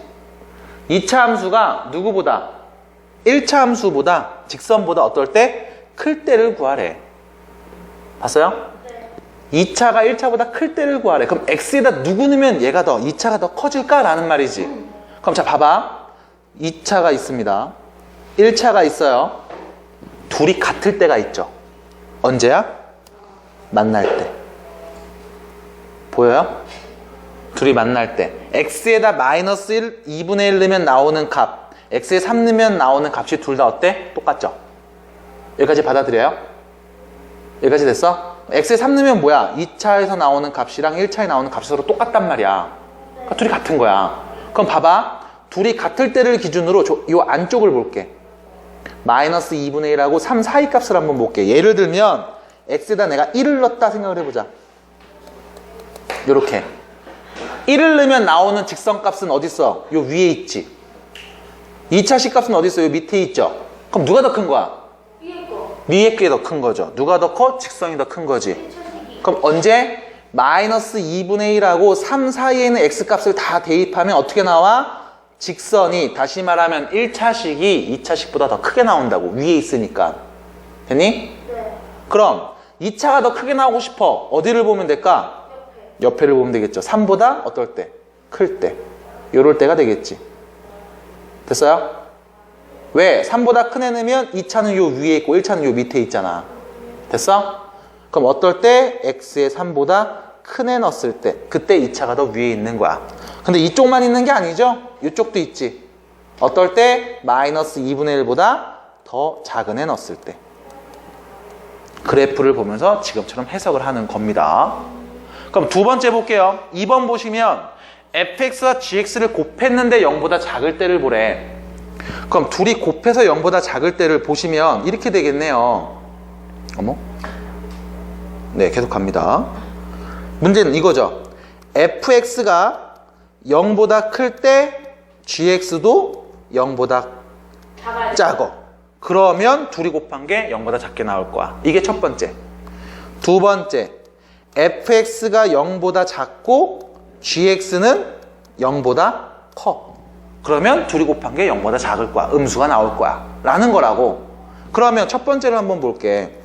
[SPEAKER 1] 2차 함수가 누구보다? 1차 함수보다 직선보다 어떨 때? 클 때를 구하래. 봤어요?
[SPEAKER 3] 네.
[SPEAKER 1] 2차가 1차보다 클 때를 구하래. 그럼 x에다 누구 넣으면 얘가 더 2차가 더 커질까? 라는 말이지. 그럼 자 봐봐. 2차가 있습니다. 1차가 있어요. 둘이 같을 때가 있죠. 언제야? 만날 때. 보여요? 둘이 만날 때. x에다 마이너스 1, 2분의 1 넣으면 나오는 값, x에 3 넣으면 나오는 값이 둘 다 어때? 똑같죠? 여기까지 받아들여요? 여기까지 됐어? x에 3 넣으면 뭐야? 2차에서 나오는 값이랑 1차에 나오는 값이 서로 똑같단 말이야. 그러니까 둘이 같은 거야. 그럼 봐봐. 둘이 같을 때를 기준으로 요 안쪽을 볼게. 마이너스 2분의 1하고 3 사이 값을 한번 볼게. 예를 들면 x에다 내가 1을 넣었다 생각을 해보자. 요렇게 1을 넣으면 나오는 직선값은 어디 있어? 요 위에 있지. 2차 식값은 어디 있어? 요 밑에 있죠. 그럼 누가 더 큰 거야?
[SPEAKER 3] 위에 거.
[SPEAKER 1] 위에 게 더 큰 거죠. 누가 더 커? 직선이 더 큰 거지.
[SPEAKER 3] 1차식이.
[SPEAKER 1] 그럼 언제? 마이너스 2분의 1하고 3 사이에 있는 x값을 다 대입하면 어떻게 나와? 직선이 다시 말하면 1차식이 2차식보다 더 크게 나온다고. 위에 있으니까. 됐니?
[SPEAKER 3] 네.
[SPEAKER 1] 그럼 2차가 더 크게 나오고 싶어. 어디를 보면 될까? 옆에를 보면 되겠죠. 3보다 어떨 때? 클 때. 요럴 때가 되겠지. 됐어요? 왜? 3보다 큰 애 넣으면 2차는 요 위에 있고 1차는 요 밑에 있잖아. 됐어? 그럼 어떨 때? x에 3보다 큰 애 넣었을 때 그때 2차가 더 위에 있는 거야. 근데 이쪽만 있는 게 아니죠? 이쪽도 있지. 어떨 때? 마이너스 2분의 1보다 더 작은 애 넣었을 때. 그래프를 보면서 지금처럼 해석을 하는 겁니다. 그럼 두 번째 볼게요. 2번 보시면 fx와 gx를 곱했는데 0보다 작을 때를 보래. 그럼 둘이 곱해서 0보다 작을 때를 보시면 이렇게 되겠네요. 어머? 네, 계속 갑니다. 문제는 이거죠. fx가 0보다 클 때 gx도 0보다
[SPEAKER 3] 작아요.
[SPEAKER 1] 작어. 그러면 둘이 곱한 게 0보다 작게 나올 거야. 이게 첫 번째. 두 번째, fx가 0보다 작고 gx는 0보다 커. 그러면 둘이 곱한 게 0보다 작을 거야. 음수가 나올 거야. 라는 거라고. 그러면 첫 번째를 한번 볼게.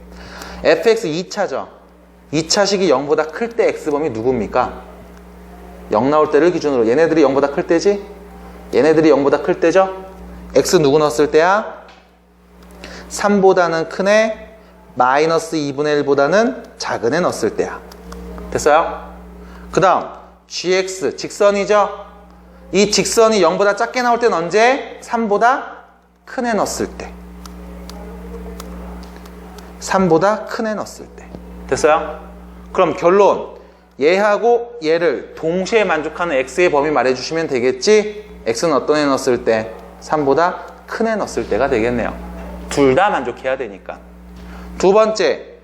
[SPEAKER 1] fx 2차죠. 2차식이 0보다 클 때 x범위 누굽니까? 0 나올 때를 기준으로 얘네들이 0보다 클 때지? 얘네들이 0보다 클 때죠? x 누구 넣었을 때야? 3보다는 큰 애, 마이너스 2분의 1보다는 작은 애 넣었을 때야. 됐어요? 그 다음 gx, 직선이죠? 이 직선이 0보다 작게 나올 때는 언제? 3보다 큰 애 넣었을 때. 3보다 큰 애 넣었을 때. 됐어요? 그럼 결론. 얘하고 얘를 동시에 만족하는 x의 범위 말해주시면 되겠지? x는 어떤 애 넣었을 때? 3보다 큰 애 넣었을 때가 되겠네요. 둘 다 만족해야 되니까. 두 번째,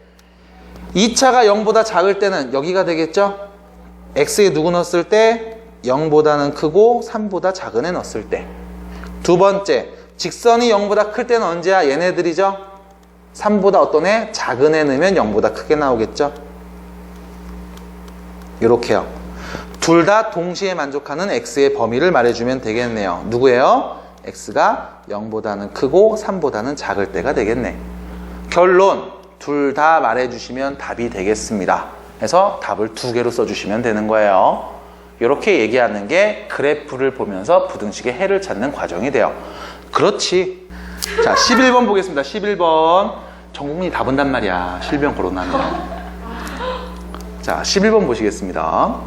[SPEAKER 1] 2차가 0보다 작을 때는 여기가 되겠죠? x에 누구 넣었을 때? 0보다는 크고 3보다 작은 애 넣었을 때. 두 번째, 직선이 0보다 클 때는 언제야? 얘네들이죠? 3보다 어떤 애? 작은 애 넣으면 0보다 크게 나오겠죠? 이렇게요. 둘 다 동시에 만족하는 x의 범위를 말해주면 되겠네요. 누구예요? x가 0보다는 크고 3보다는 작을 때가 되겠네. 결론, 둘 다 말해주시면 답이 되겠습니다. 그래서 답을 두 개로 써주시면 되는 거예요. 이렇게 얘기하는 게 그래프를 보면서 부등식의 해를 찾는 과정이 돼요. 그렇지. 자, 11번 보겠습니다. 11번. 전국민이 다 본단 말이야. 실비형 거론하면. 자, 11번 보시겠습니다.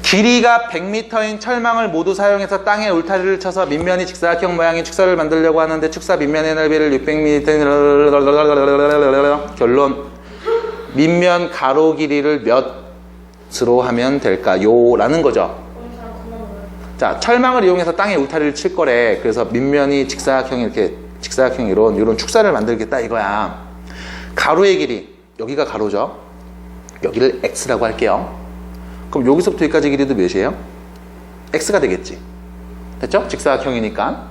[SPEAKER 1] 길이가 100m인 철망을 모두 사용해서 땅에 울타리를 쳐서 밑면이 직사각형 모양의 축사를 만들려고 하는데 축사 밑면의 넓이를 600mm. 결론, 밑면 가로 길이를 몇으로 하면 될까요? 라는 거죠. 자, 철망을 이용해서 땅에 울타리를 칠 거래. 그래서 밑면이 직사각형 이렇게 직사각형 이런 축사를 만들겠다 이거야. 가로의 길이, 여기가 가로죠. 여기를 x라고 할게요. 그럼 여기서부터 여기까지 길이도 몇이에요? x가 되겠지. 됐죠? 직사각형이니까.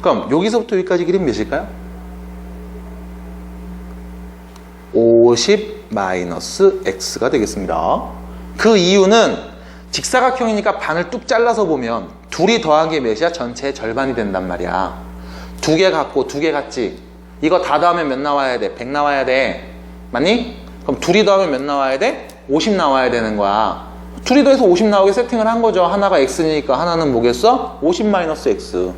[SPEAKER 1] 그럼 여기서부터 여기까지 길이는 몇일까요? 50-x가 되겠습니다. 그 이유는 직사각형이니까 반을 뚝 잘라서 보면 둘이 더한 게 몇이야? 전체의 절반이 된단 말이야. 두 개 같고 두 개 같지? 이거 다 더하면 몇 나와야 돼? 100 나와야 돼. 맞니? 그럼 둘이 더하면 몇 나와야 돼? 50 나와야 되는 거야. 둘이 더해서 50 나오게 세팅을 한 거죠. 하나가 x니까 하나는 뭐겠어? 50-x.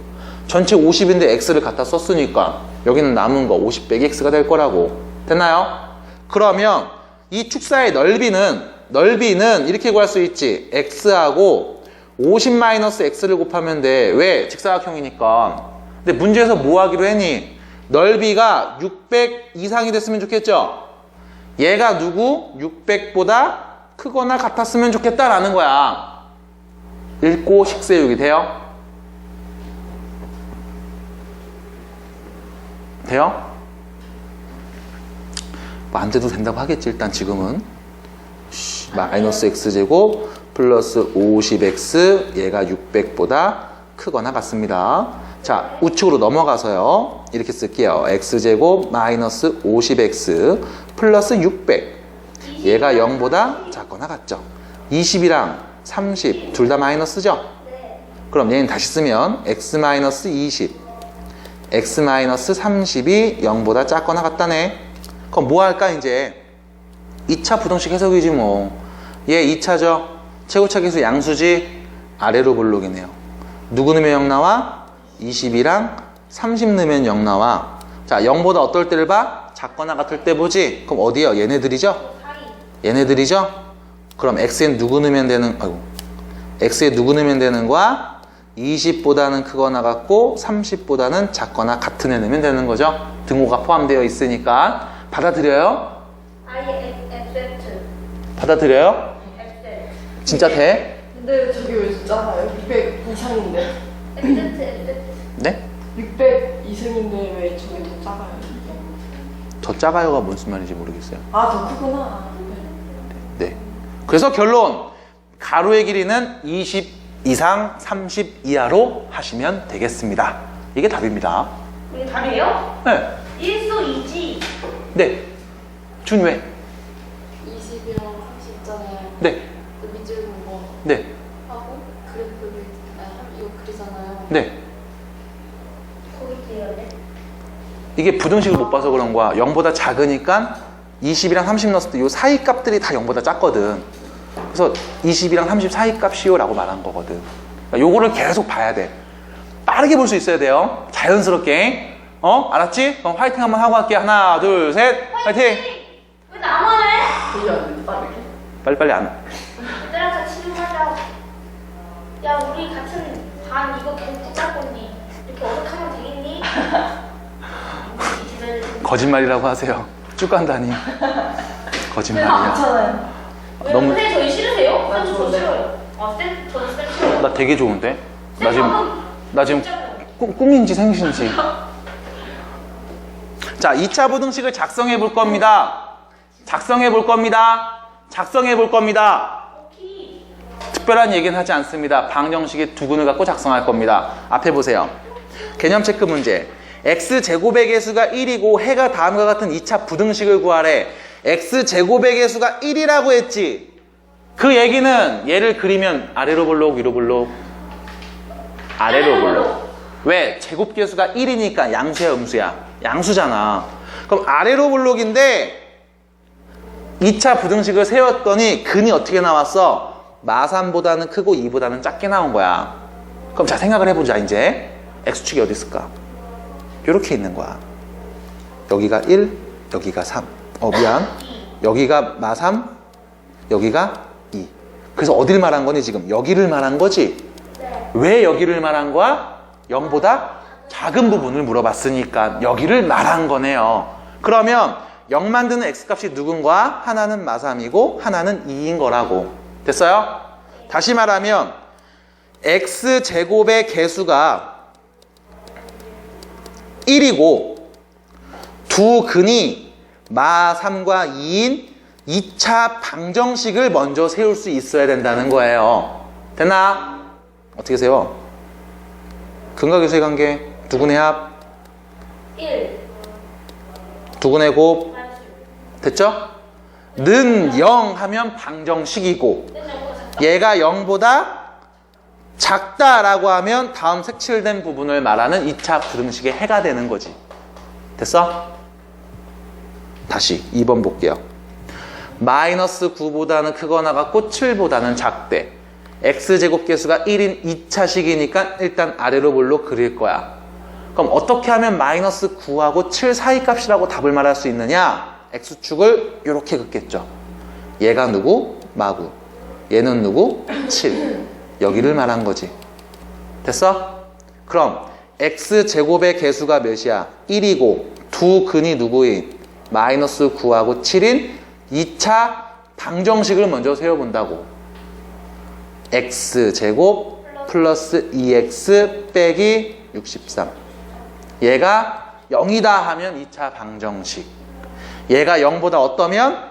[SPEAKER 1] 전체 50인데 x를 갖다 썼으니까 여기는 남은 거 50 빼기 x가 될 거라고. 됐나요? 그러면 이 축사의 넓이는 이렇게 구할 수 있지. x하고 50-x를 곱하면 돼. 왜? 직사각형이니까. 근데 문제에서 뭐 하기로 했니? 넓이가 600 이상이 됐으면 좋겠죠? 얘가 누구? 600보다 크거나 같았으면 좋겠다라는 거야. 읽고 식세육이 돼요? 돼요? 뭐 안 돼도 된다고 하겠지. 일단 지금은 마이너스 x제곱 플러스 50x 얘가 600보다 크거나 같습니다. 자, 우측으로 넘어가서요. 이렇게 쓸게요. x제곱 마이너스 50x 플러스 600 얘가 0보다 작거나 같죠. 20이랑 30 둘 다 마이너스죠. 그럼 얘는 다시 쓰면 x 마이너스 20 x 마이너스 30이 0보다 작거나 같다네. 그럼 뭐 할까 이제? 2차 부등식 해석이지 뭐. 얘 2차죠. 최고차 계수 양수지. 아래로 볼록이네요. 누구 넣으면 0 나와? 20이랑 30 넣으면 0 나와. 자, 0보다 어떨 때를 봐? 작거나 같을 때 보지. 그럼 어디요? 얘네들이죠? 얘네들이죠? 그럼 x에 누구 넣으면 되는, x에 누구 넣으면 되는 거야? 20보다는 크거나 같고 30보다는 작거나 같은 애 넣으면 되는 거죠. 등호가 포함되어 있으니까. 받아들여요?
[SPEAKER 3] 아예 accept.
[SPEAKER 1] 받아들여요?
[SPEAKER 3] accept.
[SPEAKER 1] 진짜 돼?
[SPEAKER 2] 근데 저기 왜 작아요? 600 이상인데.
[SPEAKER 1] 네?
[SPEAKER 2] 600 이상인데 왜 저기 더 작아요?
[SPEAKER 1] 더 작아요가 무슨 말인지 모르겠어요.
[SPEAKER 2] 아, 더 크구나. 네.
[SPEAKER 1] 네. 그래서 결론. 가로의 길이는 20 이상 30 이하로 하시면 되겠습니다. 이게 답입니다.
[SPEAKER 3] 이게 답이에요?
[SPEAKER 1] 네.
[SPEAKER 3] 일소 이지.
[SPEAKER 1] 네. 준 왜?
[SPEAKER 4] 20이랑 30 있잖아요.
[SPEAKER 1] 네.
[SPEAKER 4] 그 밑줄 뭐
[SPEAKER 1] 네.
[SPEAKER 4] 하고 그래프를 이거 그리잖아요.
[SPEAKER 1] 네.
[SPEAKER 3] 거기 돼요.
[SPEAKER 1] 이게 부등식을 못 봐서 그런 거야. 0보다 작으니까 20이랑 30 넣었을 때 이 사이 값들이 다 0보다 작거든. 그래서 20이랑 30 사이 값이요 라고 말한 거거든. 그러니까 요거를 계속 봐야 돼. 빠르게 볼 수 있어야 돼요. 자연스럽게. 알았지? 그럼 화이팅 한번 하고 할게. 하나, 둘, 셋. 화이팅!
[SPEAKER 3] 왜 나만 해?
[SPEAKER 2] 되게 안 돼, 빠르게.
[SPEAKER 1] 빨리빨리 안.
[SPEAKER 3] 얘들아 같이 좀 하자. 야 우리 같은 반 이거 계속 붙잡고 있니? 이렇게 어색하면 되겠니? 이 집에는
[SPEAKER 1] 거짓말이라고 하세요. 쭉 간다니. 거짓말이야.
[SPEAKER 2] 괜찮아요.
[SPEAKER 3] 왜
[SPEAKER 1] 너무-
[SPEAKER 3] 선생님 저희 싫으세요?
[SPEAKER 2] 난
[SPEAKER 3] 쌤 저
[SPEAKER 2] 좋은데.
[SPEAKER 3] 싫어요. 쌤 저도 쌤 싫어요.
[SPEAKER 1] 나 되게 좋은데?
[SPEAKER 3] 쌤
[SPEAKER 1] 나 지금 꿈인지 생신지. 자, 2차 부등식을 작성해 볼 겁니다. 작성해 볼 겁니다. 작성해 볼 겁니다.
[SPEAKER 3] 오케이.
[SPEAKER 1] 특별한 얘기는 하지 않습니다. 방정식의 두근을 갖고 작성할 겁니다. 앞에 보세요. 개념 체크 문제. x제곱의 개수가 1이고 해가 다음과 같은 2차 부등식을 구하래. x제곱의 개수가 1이라고 했지. 그 얘기는 얘를 그리면 아래로 볼록 위로 볼록 아래로 볼록. 왜? 제곱 개수가 1이니까 양수야 음수야? 양수잖아. 그럼 아래로 볼록인데 2차 부등식을 세웠더니 근이 어떻게 나왔어? 마3보다는 크고 2보다는 작게 나온 거야. 그럼 자 생각을 해보자. 이제 x축이 어디 있을까? 이렇게 있는 거야. 여기가 1, 여기가 3. 미안. 여기가 마3, 여기가 2. 그래서 어딜 말한 거니 지금? 여기를 말한 거지?
[SPEAKER 3] 네.
[SPEAKER 1] 왜 여기를 말한 거야? 0보다 작은 부분을 물어봤으니까 여기를 말한 거네요. 그러면 0 만드는 x값이 누군가? 하나는 마3이고 하나는 2인 거라고. 됐어요? 다시 말하면 x제곱의 개수가 1이고 두 근이 마3과 2인 2차 방정식을 먼저 세울 수 있어야 된다는 거예요. 됐나? 어떻게 세워? 근과 계수의 관계, 두근의 합,
[SPEAKER 3] 1.
[SPEAKER 1] 두근의 곱,
[SPEAKER 3] 마이너스
[SPEAKER 1] 됐죠? 는 0 하면 방정식이고
[SPEAKER 3] 6.
[SPEAKER 1] 얘가 0보다 작다라고 하면 다음 색칠된 부분을 말하는 2차 부등식의 해가 되는 거지. 됐어? 다시 2번 볼게요. 마이너스 9보다는 크거나 같고 7보다는 작대. x제곱 개수가 1인 2차식이니까 일단 아래로 볼록 그릴 거야. 그럼 어떻게 하면 마이너스 9하고 7 사이 값이라고 답을 말할 수 있느냐? x축을 이렇게 긋겠죠. 얘가 누구? 마구. 얘는 누구? 7. 여기를 말한 거지. 됐어? 그럼 x제곱의 개수가 몇이야? 1이고 두 근이 누구인? 마이너스 9하고 7인 2차 방정식을 먼저 세워본다고. x제곱 플러스 2x 빼기 63. 얘가 0이다 하면 2차 방정식. 얘가 0보다 어떠면?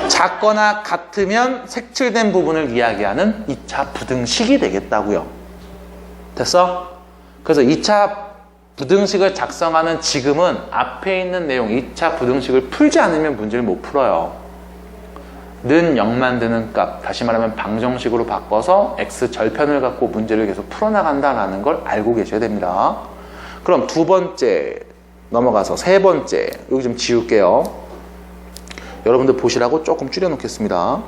[SPEAKER 1] 작거나 같으면 색칠된 부분을 이야기하는 2차 부등식이 되겠다고요. 됐어? 그래서 2차 부등식을 작성하는 지금은 앞에 있는 내용 2차 부등식을 풀지 않으면 문제를 못 풀어요. 는 0 만드는 값, 다시 말하면 방정식으로 바꿔서 x 절편을 갖고 문제를 계속 풀어나간다는 걸 알고 계셔야 됩니다. 그럼 두 번째 넘어가서 세 번째, 여기 좀 지울게요. 여러분들 보시라고 조금 줄여놓겠습니다.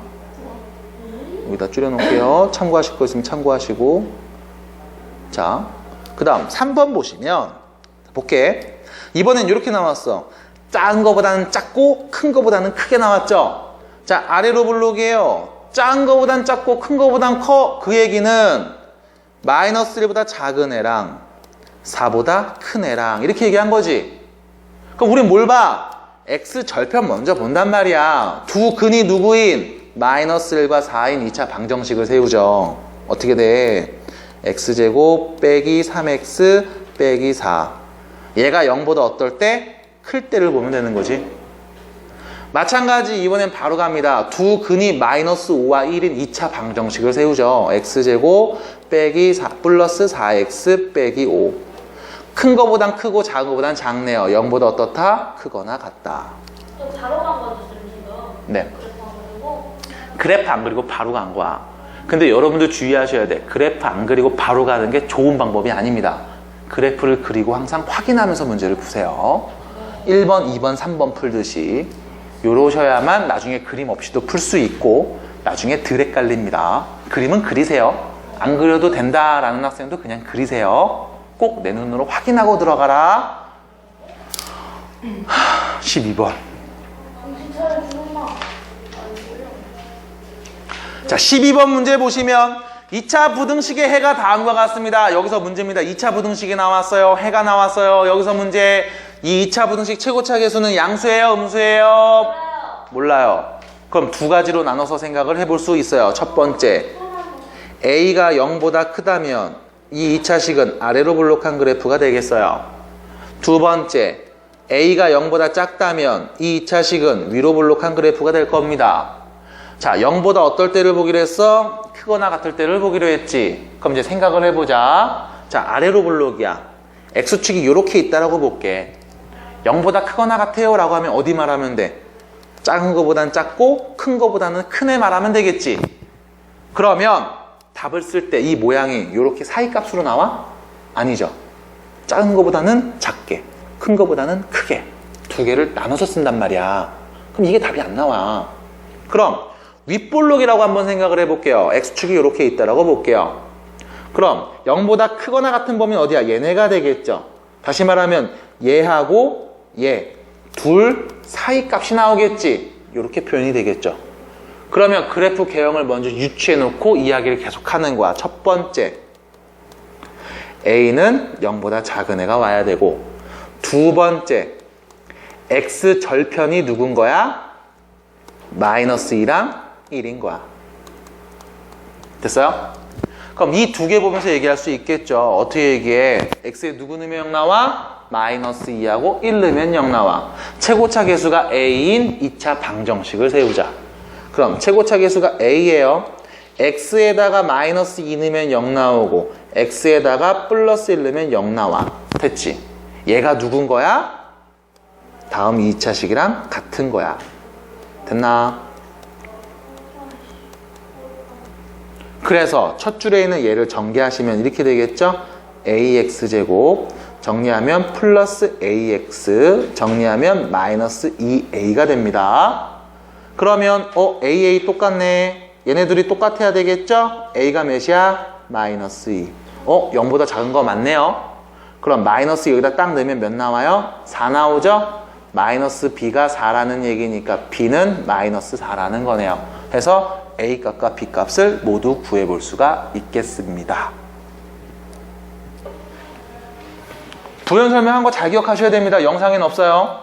[SPEAKER 1] 여기다 줄여놓을게요. 참고하실 거 있으면 참고하시고. 자, 그 다음 3번 보시면 볼게. 이번엔 이렇게 나왔어. 작은 거보다는 작고 큰 거보다는 크게 나왔죠. 자, 아래로 볼록이에요. 작은 거보단 작고 큰 거보단 커. 그 얘기는 마이너스 1보다 작은 애랑 4보다 큰 애랑 이렇게 얘기한 거지. 그럼 우린 뭘 봐? x 절편 먼저 본단 말이야. 두 근이 누구인? 마이너스 1과 4인 2차 방정식을 세우죠. 어떻게 돼? x제곱 빼기 3x 빼기 4. 얘가 0보다 어떨 때? 클 때를 보면 되는 거지. 마찬가지 이번엔 바로 갑니다. 두 근이 마이너스 5와 1인 2차 방정식을 세우죠. x제곱 빼기 4 플러스 4x 빼기 5. 큰 거보단 크고 작은 거보단 작네요. 0보다 어떻다? 크거나 같다.
[SPEAKER 3] 또 바로 간 거죠, 지금.
[SPEAKER 1] 네.
[SPEAKER 3] 그래서 가지고
[SPEAKER 1] 그래프 안 그리고 바로 간 거야. 근데 여러분들 주의하셔야 돼. 그래프 안 그리고 바로 가는 게 좋은 방법이 아닙니다. 그래프를 그리고 항상 확인하면서 문제를 푸세요. 1번, 2번, 3번 풀듯이 요러셔야만 나중에 그림 없이도 풀 수 있고 나중에 덜 헷갈립니다. 그림은 그리세요. 안 그려도 된다라는 학생도 그냥 그리세요. 꼭 내 눈으로 확인하고 들어가라. 12번.
[SPEAKER 3] 정신 차려 주엄마.
[SPEAKER 1] 자, 12번 문제 보시면 2차 부등식의 해가 다음과 같습니다. 여기서 문제입니다. 2차 부등식이 나왔어요. 해가 나왔어요. 여기서 문제. 이 2차 부등식 최고차 계수는 양수예요? 음수예요? 몰라요. 그럼 두 가지로 나눠서 생각을 해볼 수 있어요. 첫 번째, A가 0보다 크다면 이 2차식은 아래로 블록한 그래프가 되겠어요. 두 번째, A가 0보다 작다면 이 2차식은 위로 블록한 그래프가 될 겁니다. 자, 0보다 어떨 때를 보기로 했어? 크거나 같을 때를 보기로 했지. 그럼 이제 생각을 해보자. 자, 아래로 블록이야. X축이 이렇게 있다라고 볼게. 0보다 크거나 같아요 라고 하면 어디 말하면 돼? 작은 거보단 작고 큰 거보다는 큰 애 말하면 되겠지. 그러면 답을 쓸 때 이 모양이 이렇게 사이값으로 나와? 아니죠. 작은 거보다는 작게, 큰 거보다는 크게 두 개를 나눠서 쓴단 말이야. 그럼 이게 답이 안 나와. 그럼 윗볼록이라고 한번 생각을 해볼게요. X축이 이렇게 있다라고 볼게요. 그럼 0보다 크거나 같은 범위는 어디야? 얘네가 되겠죠. 다시 말하면 얘하고 얘 둘 사이 값이 나오겠지. 이렇게 표현이 되겠죠. 그러면 그래프 개형을 먼저 유추해 놓고 이야기를 계속하는 거야. 첫 번째, A는 0보다 작은 애가 와야 되고, 두 번째, X 절편이 누군 거야? 마이너스 2랑 1인 거야. 됐어요? 그럼 이 두 개 보면서 얘기할 수 있겠죠. 어떻게 얘기해? X에 누구 넣으면 0 나와? 마이너스 2하고 1 넣으면 0 나와. 최고차 계수가 A인 2차 방정식을 세우자. 그럼 최고차 계수가 A예요. X에다가 마이너스 2 넣으면 0 나오고 X에다가 플러스 1 넣으면 0 나와. 됐지? 얘가 누군 거야? 다음 2차식이랑 같은 거야. 됐나? 그래서 첫 줄에 있는 얘를 전개하시면 이렇게 되겠죠? AX제곱 정리하면 플러스 AX 정리하면 마이너스 2A가 됩니다. 그러면 AA 똑같네. 얘네 둘이 똑같아야 되겠죠? A가 몇이야? 마이너스 2. 0보다 작은 거 맞네요. 그럼 마이너스 여기다 딱 넣으면 몇 나와요? 4 나오죠? 마이너스 B가 4라는 얘기니까 B는 마이너스 4라는 거네요. 그래서 A 값과 B 값을 모두 구해볼 수가 있겠습니다. 부연 설명한 거 잘 기억하셔야 됩니다. 영상에는 없어요.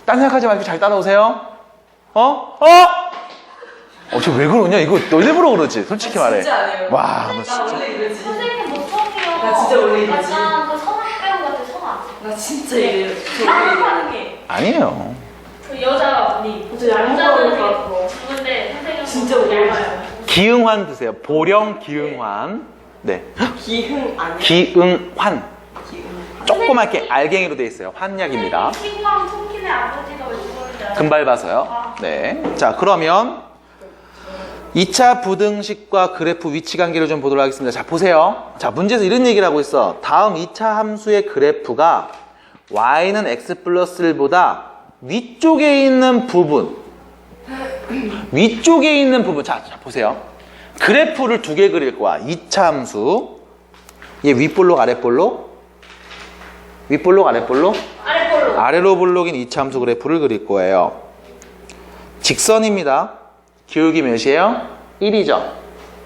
[SPEAKER 1] 딴 생각하지 말고 잘 따라오세요. 저 왜 그러냐? 이거 너 일부러 그러지? 솔직히 말해.
[SPEAKER 2] 진짜 아니에요.
[SPEAKER 1] 와, 너
[SPEAKER 2] 나
[SPEAKER 1] 진짜.
[SPEAKER 2] 원래 이러지.
[SPEAKER 3] 선생님 모성이요.
[SPEAKER 2] 나 진짜 원래 이러지.
[SPEAKER 3] 약간 그 성악 배우 같아, 성악.
[SPEAKER 2] 나 진짜 이래요. 저 원래 이래요.
[SPEAKER 3] 하는 게.
[SPEAKER 1] 아니에요.
[SPEAKER 3] 그 여자 언니.
[SPEAKER 2] 저 양보하는 것 같고.
[SPEAKER 3] 근데 선생님
[SPEAKER 2] 진짜 원래
[SPEAKER 3] 얇아요.
[SPEAKER 1] 기응환 드세요. 보령 기응환. 네.
[SPEAKER 2] 기흥 아니에요?
[SPEAKER 1] 기응환.
[SPEAKER 2] 기흥.
[SPEAKER 1] 조그맣게 알갱이로 돼 있어요. 환약입니다.
[SPEAKER 3] 친구랑 통kin의 아버지가 왜 죽었는지 알아요?
[SPEAKER 1] 금발봐서요. 네. 자, 그러면 2차 부등식과 그래프 위치 관계를 좀 보도록 하겠습니다. 자, 보세요. 자, 문제에서 이런 얘기를 하고 있어. 다음 2차 함수의 그래프가 y는 x 플러스 1보다 위쪽에 있는 부분. 위쪽에 있는 부분. 자, 보세요. 그래프를 두 개 그릴 거야. 2차 함수. 얘 윗볼록, 아랫볼록? 윗볼록, 아랫볼록?
[SPEAKER 3] 아랫볼로.
[SPEAKER 1] 아래로 볼록인 2차 함수 그래프를 그릴 거예요. 직선입니다. 기울기 몇이에요? 1이죠.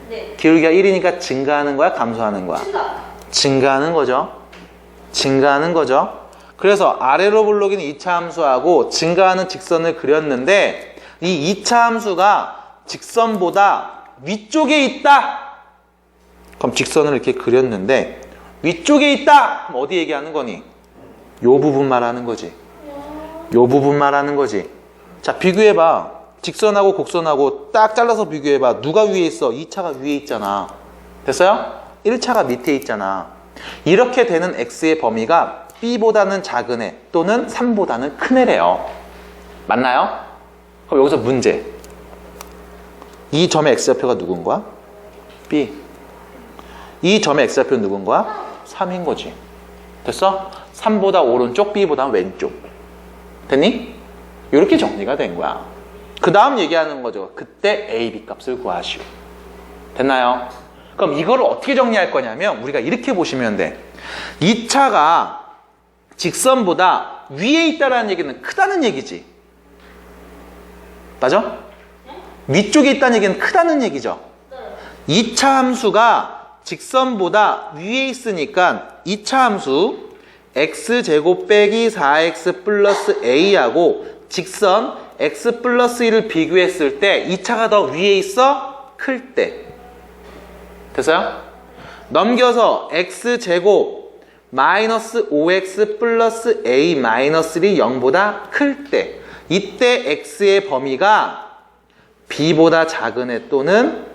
[SPEAKER 3] 네.
[SPEAKER 1] 기울기가 1이니까 증가하는 거야? 감소하는 거야?
[SPEAKER 3] 친다.
[SPEAKER 1] 증가하는 거죠. 증가하는 거죠. 그래서 아래로 볼록인 2차 함수하고 증가하는 직선을 그렸는데 이 2차 함수가 직선보다 위쪽에 있다. 그럼 직선을 이렇게 그렸는데 위쪽에 있다. 그럼 어디 얘기하는 거니? 요 부분 말하는 거지. 요 부분 말하는 거지. 자, 비교해봐. 직선하고 곡선하고 딱 잘라서 비교해봐. 누가 위에 있어? 2차가 위에 있잖아. 됐어요? 1차가 밑에 있잖아. 이렇게 되는 x의 범위가 b보다는 작은 애 또는 3보다는 큰 애래요. 맞나요? 그럼 여기서 문제. 이 점의 x좌표가 누군 거야? b. 이 점의 x좌표는 누군 거야? 3인 거지. 됐어? 3보다 오른쪽, b보다 왼쪽. 됐니? 이렇게 정리가 된 거야. 그 다음 얘기하는 거죠. 그때 a, b 값을 구하시오. 됐나요? 그럼 이거를 어떻게 정리할 거냐면 우리가 이렇게 보시면 돼. 2차가 직선보다 위에 있다는 얘기는 크다는 얘기지. 맞아? 위쪽에 있다는 얘기는 크다는 얘기죠. 2차 함수가 직선보다 위에 있으니까 2차 함수 x제곱 빼기 4x 플러스 a하고 직선 x 플러스 1을 비교했을 때 2차가 더 위에 있어? 클 때. 됐어요? 넘겨서 x제곱 마이너스 5x 플러스 a 마이너스 1이 0보다 클 때. 이때 x의 범위가 b보다 작은 애 또는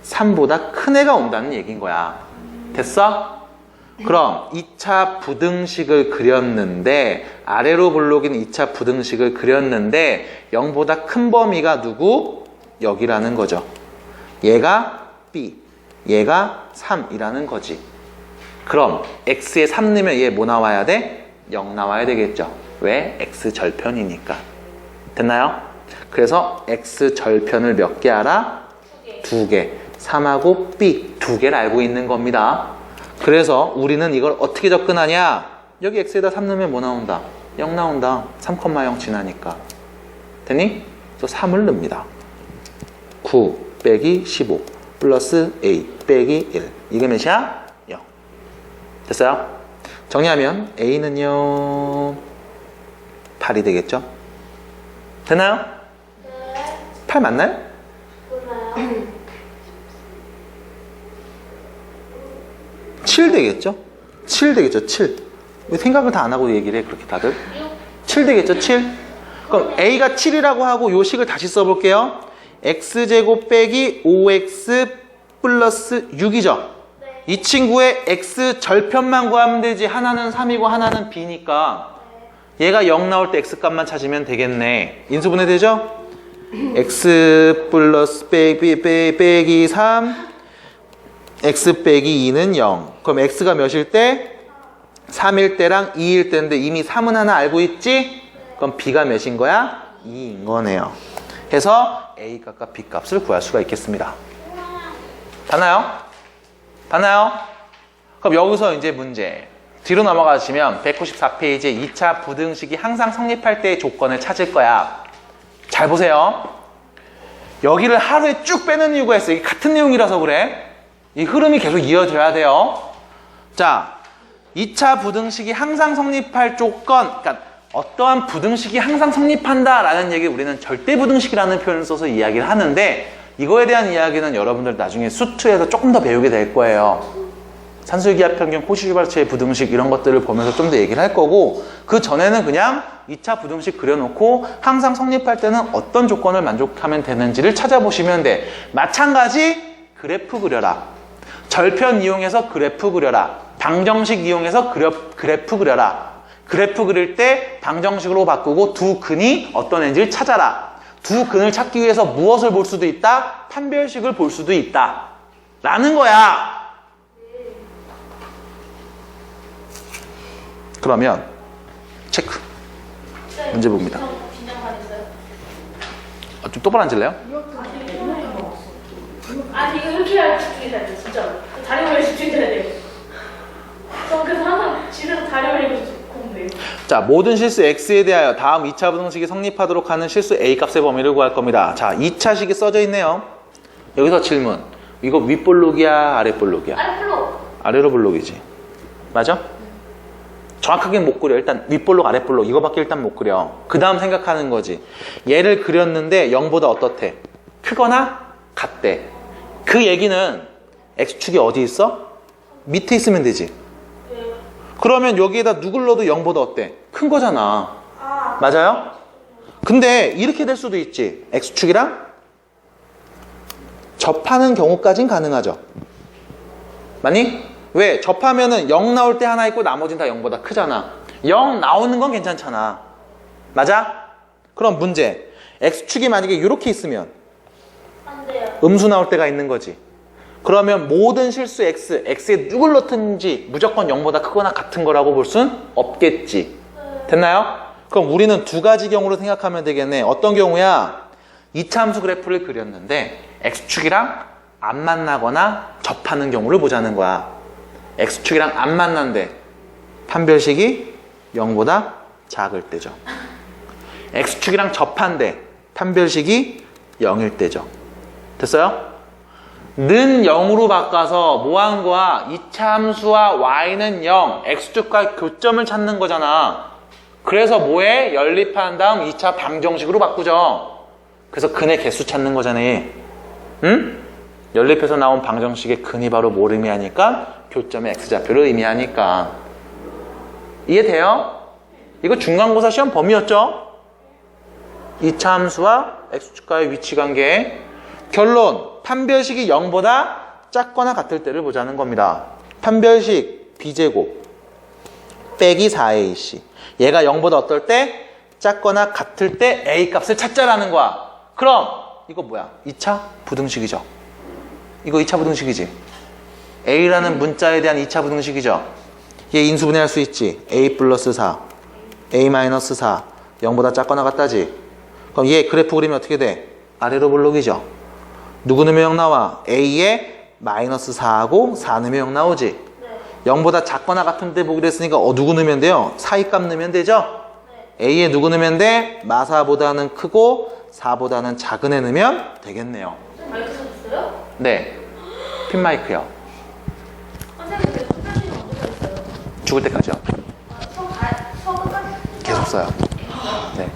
[SPEAKER 1] 3보다 큰 애가 온다는 얘기인 거야. 됐어? 그럼 2차 부등식을 그렸는데 아래로 블록인 2차 부등식을 그렸는데 0보다 큰 범위가 누구? 여기라는 거죠. 얘가 b, 얘가 3이라는 거지. 그럼 x에 3 넣으면 얘 뭐 나와야 돼? 0 나와야 되겠죠. 왜? x 절편이니까. 됐나요? 그래서 x 절편을 몇 개 알아? 2개. 3하고 b 2개를 알고 있는 겁니다. 그래서 우리는 이걸 어떻게 접근하냐? 여기 x에다 3 넣으면 뭐 나온다? 0 나온다. 3,0 지나니까. 됐니? 그래서 3을 넣습니다. 9 빼기 15 플러스 a 빼기 1. 이게 몇이야? 0. 됐어요? 정리하면 a는요 8이 되겠죠? 됐나요?
[SPEAKER 3] 네.
[SPEAKER 1] 8 맞나요?
[SPEAKER 3] 몰라요.
[SPEAKER 1] 7 되겠죠? 7 되겠죠? 7. 왜 생각을 다 안 하고 얘기를 해 그렇게 다들? 7 되겠죠? 7. 그럼 a가 7이라고 하고 요 식을 다시 써볼게요. x제곱 빼기 5x 플러스 6이죠?
[SPEAKER 3] 네.
[SPEAKER 1] 이 친구의 x 절편만 구하면 되지. 하나는 3이고 하나는 b니까 얘가 0 나올 때 x값만 찾으면 되겠네. 인수분해 되죠? x 플러스 빼기 3 x 빼기 2는 0. 그럼 x가 몇일 때? 3일 때랑 2일 때인데 이미 3은 하나 알고 있지? 그럼 b가 몇인 거야? 2인 거네요. 해서 a 값과 b 값을 구할 수가 있겠습니다. 봤나요? 봤나요? 그럼 여기서 이제 문제. 뒤로 넘어가시면 194페이지에 2차 부등식이 항상 성립할 때의 조건을 찾을 거야. 잘 보세요. 여기를 하루에 쭉 빼는 이유가 있어요. 이게 같은 내용이라서 그래. 이 흐름이 계속 이어져야 돼요. 자, 2차 부등식이 항상 성립할 조건, 그러니까 어떠한 부등식이 항상 성립한다라는 얘기를 우리는 절대 부등식이라는 표현을 써서 이야기를 하는데 이거에 대한 이야기는 여러분들 나중에 수트에서 조금 더 배우게 될 거예요. 산술기하 평균, 호시유발체의 부등식 이런 것들을 보면서 좀 더 얘기를 할 거고 그 전에는 그냥 2차 부등식 그려놓고 항상 성립할 때는 어떤 조건을 만족하면 되는지를 찾아보시면 돼. 마찬가지 그래프 그려라. 절편 이용해서 그래프 그려라. 방정식 이용해서 그래프 그려라. 그래프 그릴 때 방정식으로 바꾸고 두 근이 어떤 애인지를 찾아라. 두 근을 찾기 위해서 무엇을 볼 수도 있다? 판별식을 볼 수도 있다. 라는 거야. 그러면 체크. 문제 봅니다. 좀 똑바로 앉을래요?
[SPEAKER 3] 아니 이거 이렇게 해야 집중이 돼야 돼 진짜로. 다리 올려 집중이 돼야 돼요. 저 그래서 항상 집에서 다리 올리고 공부해요.
[SPEAKER 1] 자, 모든 실수 x에 대하여 다음 2차 부등식이 성립하도록 하는 실수 a 값의 범위를 구할 겁니다. 자, 2차식이 써져 있네요. 여기서 질문. 이거 윗볼록이야, 아랫볼록이야?
[SPEAKER 3] 아래 플로.
[SPEAKER 1] 아래로 볼록이지. 맞아? 정확하게 못 그려. 일단 윗볼록 아랫볼록 이거밖에 일단 못 그려. 그 다음 생각하는 거지. 얘를 그렸는데 0보다 어떻대? 크거나 같대. 그 얘기는 x축이 어디 있어? 밑에 있으면 되지. 그러면 여기에다 누굴 넣어도 0보다 어때? 큰 거잖아. 맞아요? 근데 이렇게 될 수도 있지. x축이랑 접하는 경우까진 가능하죠. 맞니? 왜? 접하면은 0 나올 때 하나 있고 나머지는 다 0보다 크잖아. 0 나오는 건 괜찮잖아. 맞아? 그럼 문제. x축이 만약에 이렇게 있으면
[SPEAKER 3] 안 돼요.
[SPEAKER 1] 음수 나올 때가 있는 거지. 그러면 모든 실수 x에 누굴 넣든지 무조건 0보다 크거나 같은 거라고 볼 순 없겠지. 됐나요? 그럼 우리는 두 가지 경우로 생각하면 되겠네. 어떤 경우야? 이차함수 그래프를 그렸는데 x축이랑 안 만나거나 접하는 경우를 보자는 거야. x축이랑 안 만난대. 판별식이 0보다 작을 때죠. x축이랑 접한대. 판별식이 0일 때죠. 됐어요? 는 0으로 바꿔서 뭐 한 거야? 2차 함수와 y는 0, x축과 교점을 찾는 거잖아. 그래서 뭐해? 연립한 다음 2차 방정식으로 바꾸죠. 그래서 근의 개수 찾는 거잖아. 응? 연립해서 나온 방정식의 근이 바로 뭘 의미하니까? 교점의 x좌표를 의미하니까. 이해돼요? 이거 중간고사 시험 범위였죠? 2차 함수와 x축과의 위치관계. 결론, 판별식이 0보다 작거나 같을 때를 보자는 겁니다. 판별식 b제곱 빼기 4ac. 얘가 0보다 어떨 때? 작거나 같을 때 a 값을 찾자라는 거야. 그럼 이거 뭐야? 2차 부등식이죠. 이거 2차 부등식이지. a라는 문자에 대한 2차 부등식이죠. 얘 인수분해할 수 있지. a 플러스 4, a 마이너스 4, 0보다 작거나 같다지. 그럼 얘 그래프 그리면 어떻게 돼? 아래로 볼록이죠. 누구 넣으면 0 나와? a에 마이너스 4하고 4 넣으면 0 나오지. 0보다 작거나 같은 때 보기로 했으니까 누구 넣으면 돼요? 사이값 넣으면 되죠? a에 누구 넣으면 돼? 마사보다는 크고 4보다는 작은 애 넣으면 되겠네요.
[SPEAKER 3] 마이크 쳤어요?
[SPEAKER 1] 네, 핀마이크요.
[SPEAKER 3] 선생님 왜 선생님 언제 있어요?
[SPEAKER 1] 죽을 때까지요.
[SPEAKER 3] 수업까지?
[SPEAKER 1] 계속 써요. 네.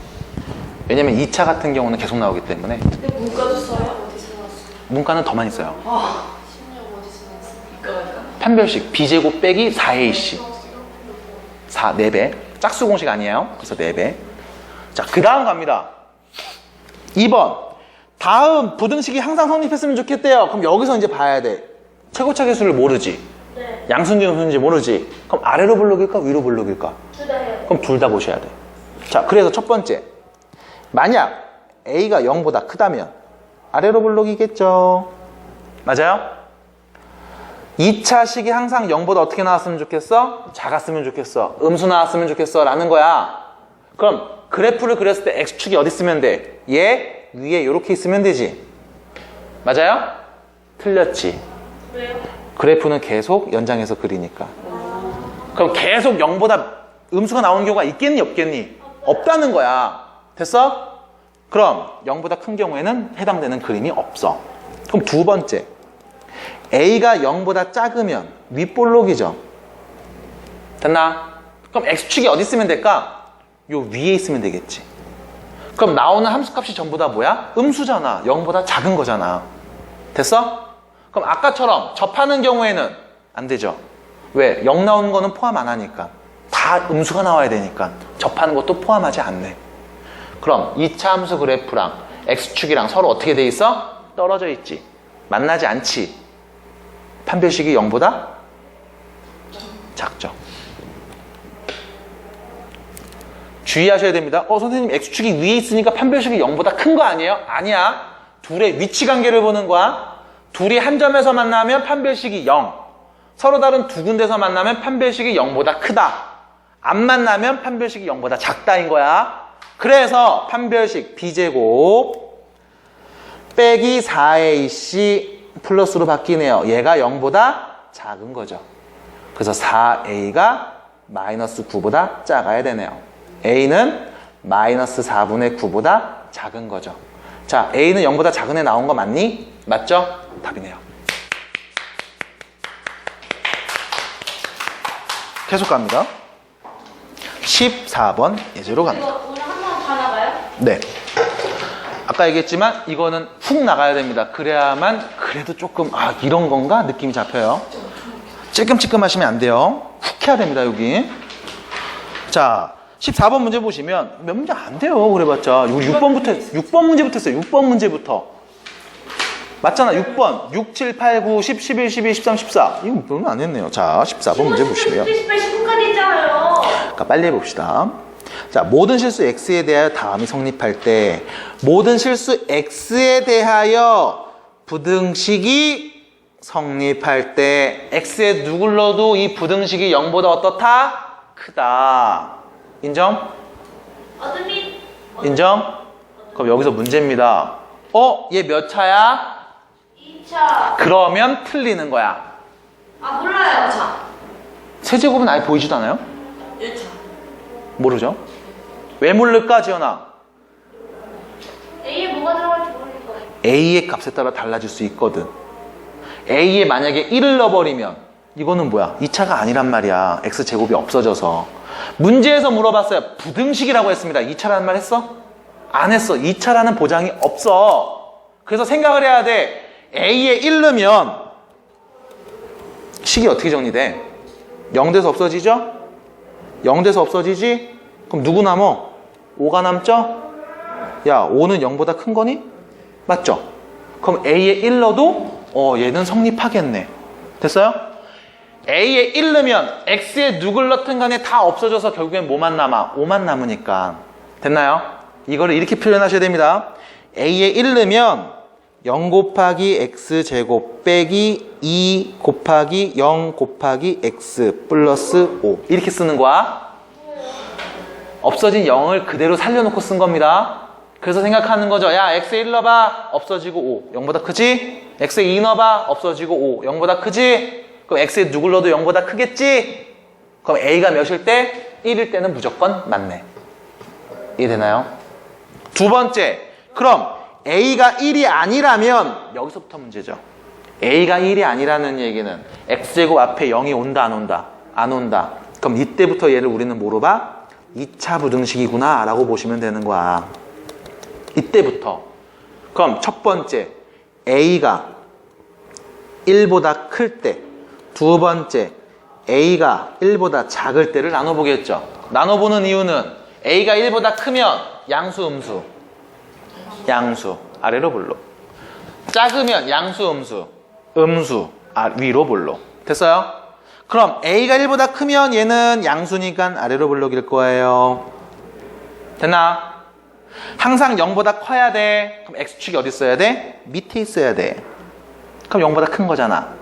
[SPEAKER 1] 왜냐면 2차 같은 경우는 계속 나오기 때문에.
[SPEAKER 2] 근데 문과도 써요?
[SPEAKER 4] 어디서 나왔어요?
[SPEAKER 1] 문과는 더 많이 써요.
[SPEAKER 4] 심리학 어디서 나왔어요?
[SPEAKER 2] 그러니까.
[SPEAKER 1] 판별식 b제곱 빼기 4ac. 4배. 짝수 공식 아니에요. 그래서 4배. 자, 그 다음 갑니다. 2번. 다음 부등식이 항상 성립했으면 좋겠대요. 그럼 여기서 이제 봐야 돼. 최고차 계수를 모르지.
[SPEAKER 3] 네.
[SPEAKER 1] 양수인지 음수인지 모르지. 그럼 아래로 볼록일까? 위로 볼록일까?
[SPEAKER 3] 둘 다 해요.
[SPEAKER 1] 그럼 둘 다 보셔야 돼. 자, 그래서 첫 번째. 만약 a가 0보다 크다면 아래로 볼록이겠죠. 맞아요? 2차식이 항상 0보다 어떻게 나왔으면 좋겠어? 작았으면 좋겠어. 음수 나왔으면 좋겠어. 라는 거야. 그럼 그래프를 그렸을 때 x축이 어디 있으면 돼? 얘 위에 이렇게 있으면 되지. 맞아요? 틀렸지.
[SPEAKER 3] 왜요?
[SPEAKER 1] 그래프는 계속 연장해서 그리니까. 그럼 계속 0보다 음수가 나오는 경우가 있겠니 없겠니? 없다는 거야. 됐어? 그럼 0보다 큰 경우에는 해당되는 그림이 없어. 그럼 두 번째. a가 0보다 작으면 윗볼록이죠. 됐나? 그럼 x축이 어디 있으면 될까? 요 위에 있으면 되겠지. 그럼 나오는 함수값이 전부 다 뭐야? 음수잖아. 0보다 작은 거잖아. 됐어? 그럼 아까처럼 접하는 경우에는 안 되죠. 왜? 0 나오는 거는 포함 안 하니까. 다 음수가 나와야 되니까 접하는 것도 포함하지 않네. 그럼 2차 함수 그래프랑 x축이랑 서로 어떻게 돼 있어? 떨어져 있지. 만나지 않지. 판별식이 0보다 작죠. 주의하셔야 됩니다. 선생님 x축이 위에 있으니까 판별식이 0보다 큰 거 아니에요? 아니야. 둘의 위치 관계를 보는 거야. 둘이 한 점에서 만나면 판별식이 0. 서로 다른 두 군데서 만나면 판별식이 0보다 크다. 안 만나면 판별식이 0보다 작다인 거야. 그래서 판별식 b제곱 빼기 4ac 플러스로 바뀌네요. 얘가 0보다 작은 거죠. 그래서 4a가 마이너스 9보다 작아야 되네요. a는 마이너스 4분의 9보다 작은 거죠. 자, a는 0보다 작은 애 나온 거 맞니? 맞죠? 답이네요. 계속 갑니다. 14번 예제로 갑니다.
[SPEAKER 3] 이거 오늘 한 번 다 나가요?
[SPEAKER 1] 네. 아까 얘기했지만 이거는 훅 나가야 됩니다. 그래야만 그래도 조금 이런 건가 느낌이 잡혀요. 찔끔찔끔하시면 안 돼요. 훅 해야 됩니다. 여기. 자, 14번 문제 보시면 몇 문제 안 돼요. 그래봤자 우리 6번 문제부터 했어요. 6번 문제부터. 맞잖아. 6번. 6, 7, 8, 9, 10, 11, 12, 13, 14. 이거 별로 안 했네요. 자, 14번 문제 보시면.
[SPEAKER 3] 18, 19까지 있잖아요.
[SPEAKER 1] 그러니까 빨리 해봅시다. 자, 모든 실수 x에 대하여 다음이 성립할 때 모든 실수 x에 대하여 부등식이 성립할 때 x에 누굴 넣어도 이 부등식이 0보다 어떻다? 크다. 인정?
[SPEAKER 3] 어둠이
[SPEAKER 1] 인정? 그럼 여기서 문제입니다. 얘 몇 차야?
[SPEAKER 3] 2차.
[SPEAKER 1] 그러면 틀리는 거야.
[SPEAKER 3] 아 몰라요.
[SPEAKER 2] 자,
[SPEAKER 1] 세제곱은 아예 보이지도 않아요?
[SPEAKER 2] 1차.
[SPEAKER 1] 모르죠? 왜 모를까, 지연아?
[SPEAKER 3] A에 뭐가 들어갈지 모르니까.
[SPEAKER 1] A의 값에 따라 달라질 수 있거든. A에 만약에 1을 넣어버리면 이거는 뭐야? 2차가 아니란 말이야. X제곱이 없어져서. 문제에서 물어봤어요. 부등식이라고 했습니다. 2차라는 말 했어? 안 했어. 2차라는 보장이 없어. 그래서 생각을 해야 돼. A에 1 넣으면 식이 어떻게 정리돼? 0돼서 없어지죠? 0돼서 없어지지? 그럼 누구 남어? 5가 남죠? 야, 5는 0보다 큰 거니? 맞죠? 그럼 A에 1 넣어도 얘는 성립하겠네. 됐어요? A에 1 넣으면 X에 누굴 넣든 간에 다 없어져서 결국엔 뭐만 남아? 5만 남으니까. 됐나요? 이거를 이렇게 표현하셔야 됩니다. A에 1 넣으면 0 곱하기 X제곱 빼기 2 곱하기 0 곱하기 X 플러스 5 이렇게 쓰는 거야. 없어진 0을 그대로 살려놓고 쓴 겁니다. 그래서 생각하는 거죠. 야, X에 1 넣어봐. 없어지고 5. 0보다 크지? X에 2 넣어봐. 없어지고 5. 0보다 크지? 그럼 X에 누굴 넣어도 0보다 크겠지? 그럼 A가 몇일 때? 1일 때는 무조건 맞네. 이해되나요? 두 번째. 그럼 A가 1이 아니라면 여기서부터 문제죠. A가 1이 아니라는 얘기는 X제곱 앞에 0이 온다 안 온다? 안 온다. 그럼 이때부터 얘를 우리는 뭐로 봐? 2차 부등식이구나 라고 보시면 되는 거야. 이때부터. 그럼 첫 번째 A가 1보다 클 때, 두 번째 A가 1보다 작을 때를 나눠보겠죠. 나눠보는 이유는 A가 1보다 크면 양수 음수, 양수 아래로 볼록, 작으면 양수 음수, 음수 위로 볼록. 됐어요? 그럼 A가 1보다 크면 얘는 양수니까 아래로 볼록일 거예요. 됐나? 항상 0보다 커야 돼. 그럼 X축이 어디 있어야 돼? 밑에 있어야 돼. 그럼 0보다 큰 거잖아.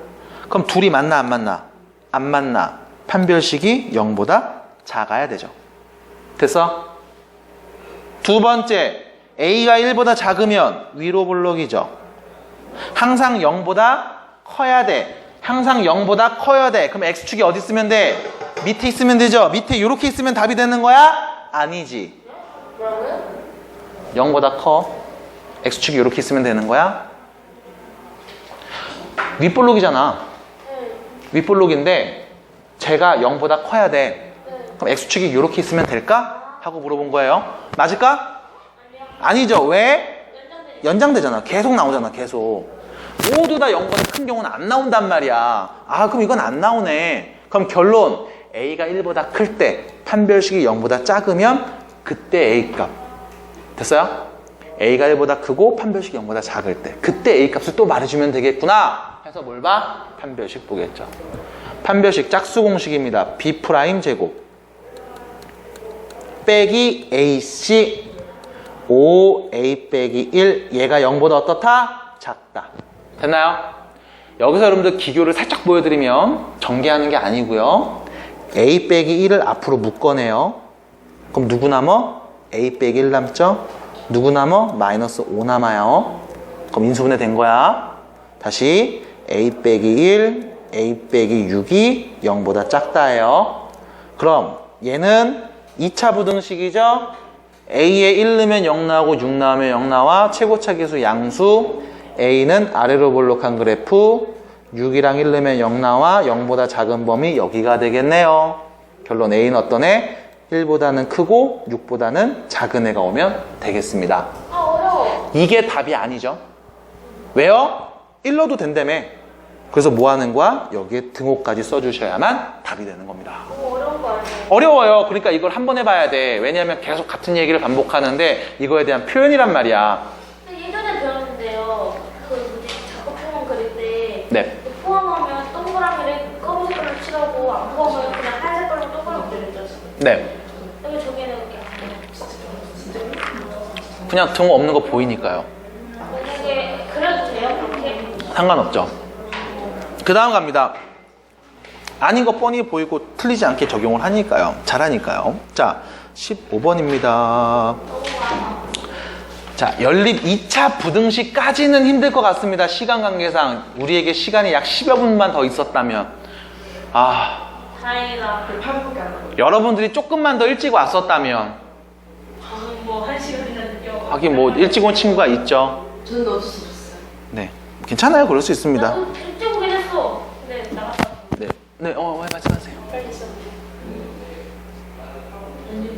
[SPEAKER 1] 그럼 둘이 만나 안 만나? 안 만나. 판별식이 0보다 작아야 되죠. 됐어? 두 번째, A가 1보다 작으면 위로 볼록이죠. 항상 0보다 커야 돼. 항상 0보다 커야 돼. 그럼 X축이 어디 있으면 돼? 밑에 있으면 되죠. 밑에 이렇게 있으면 답이 되는 거야? 아니지. 0보다 커. X축이 이렇게 있으면 되는 거야? 윗볼록이잖아. 윗볼록인데 제가 0보다 커야 돼. 그럼 X축이 이렇게 있으면 될까? 하고 물어본 거예요. 맞을까? 아니죠. 왜? 연장되잖아. 계속 나오잖아. 계속. 모두 다 0보다 큰 경우는 안 나온단 말이야. 그럼 이건 안 나오네. 그럼 결론. A가 1보다 클 때 판별식이 0보다 작으면 그때 A값. 됐어요? A가 1보다 크고 판별식이 0보다 작을 때 그때 A값을 또 말해주면 되겠구나 해서 뭘 봐? 판별식 보겠죠. 판별식 짝수 공식입니다. B'제곱 빼기 AC 5A 빼기 1 얘가 0보다 어떻다? 작다. 됐나요? 여기서 여러분들 기교를 살짝 보여드리면 전개하는 게 아니고요. A 빼기 1을 앞으로 묶어내요. 그럼 누구 남어? A 빼기 1 남죠? 누구 남어? 마이너스 5 남아요. 그럼 인수분해 된 거야. 다시 A 빼기 1, A 빼기 6이 0보다 작다예요. 그럼 얘는 2차 부등식이죠? A에 1 넣으면 0 나오고 6 나오면 0 나와. 최고차 계수 양수. A는 아래로 볼록한 그래프. 6이랑 1 넣으면 0 나와. 0보다 작은 범위 여기가 되겠네요. 결론 A는 어떤 애? 1보다는 크고 6보다는 작은 애가 오면 되겠습니다.
[SPEAKER 3] 아, 어려워.
[SPEAKER 1] 이게 답이 아니죠. 왜요? 1로도 된다며. 그래서 뭐 하는 거야? 여기에 등호까지 써주셔야만 답이 되는 겁니다.
[SPEAKER 3] 너무 어려운 거 아니에요?
[SPEAKER 1] 어려워요. 그러니까 이걸 한 번 해봐야 돼. 왜냐하면 계속 같은 얘기를 반복하는데 이거에 대한 표현이란 말이야.
[SPEAKER 3] 근데 예전에 배웠는데요. 그 뭐지? 자꾸 포함 그릴 때.
[SPEAKER 1] 네.
[SPEAKER 3] 그 포함하면 동그라미를 검은색깔로 칠하고 안 포함하면 그냥 하얀색깔로 동그라미 그려졌어.
[SPEAKER 1] 네.
[SPEAKER 3] 여기 저기는 그렇게 안 돼.
[SPEAKER 1] 그냥 등호 없는 거 보이니까요.
[SPEAKER 3] 만약에 그려도 돼요? 그렇게?
[SPEAKER 1] 상관없죠. 그 다음 갑니다. 아닌 거 뻔히 보이고 틀리지 않게 적용을 하니까요. 잘하니까요. 자, 15번입니다. 자, 연립 2차 부등식까지는 힘들 것 같습니다. 시간 관계상 우리에게 시간이 약 10여 분만 더 있었다면
[SPEAKER 2] 다행이다. 그 8분밖에 안 남았어.
[SPEAKER 1] 여러분들이 조금만 더 일찍 왔었다면
[SPEAKER 2] 저는 뭐 1시간이나 늦게
[SPEAKER 1] 하긴 뭐 일찍 온 친구가 있죠.
[SPEAKER 2] 저는 어쩔 수 없어요.
[SPEAKER 1] 네, 괜찮아요. 그럴 수 있습니다.
[SPEAKER 3] 나도 일찍 오긴 했어. 근데 나갔다.
[SPEAKER 1] 네, 네,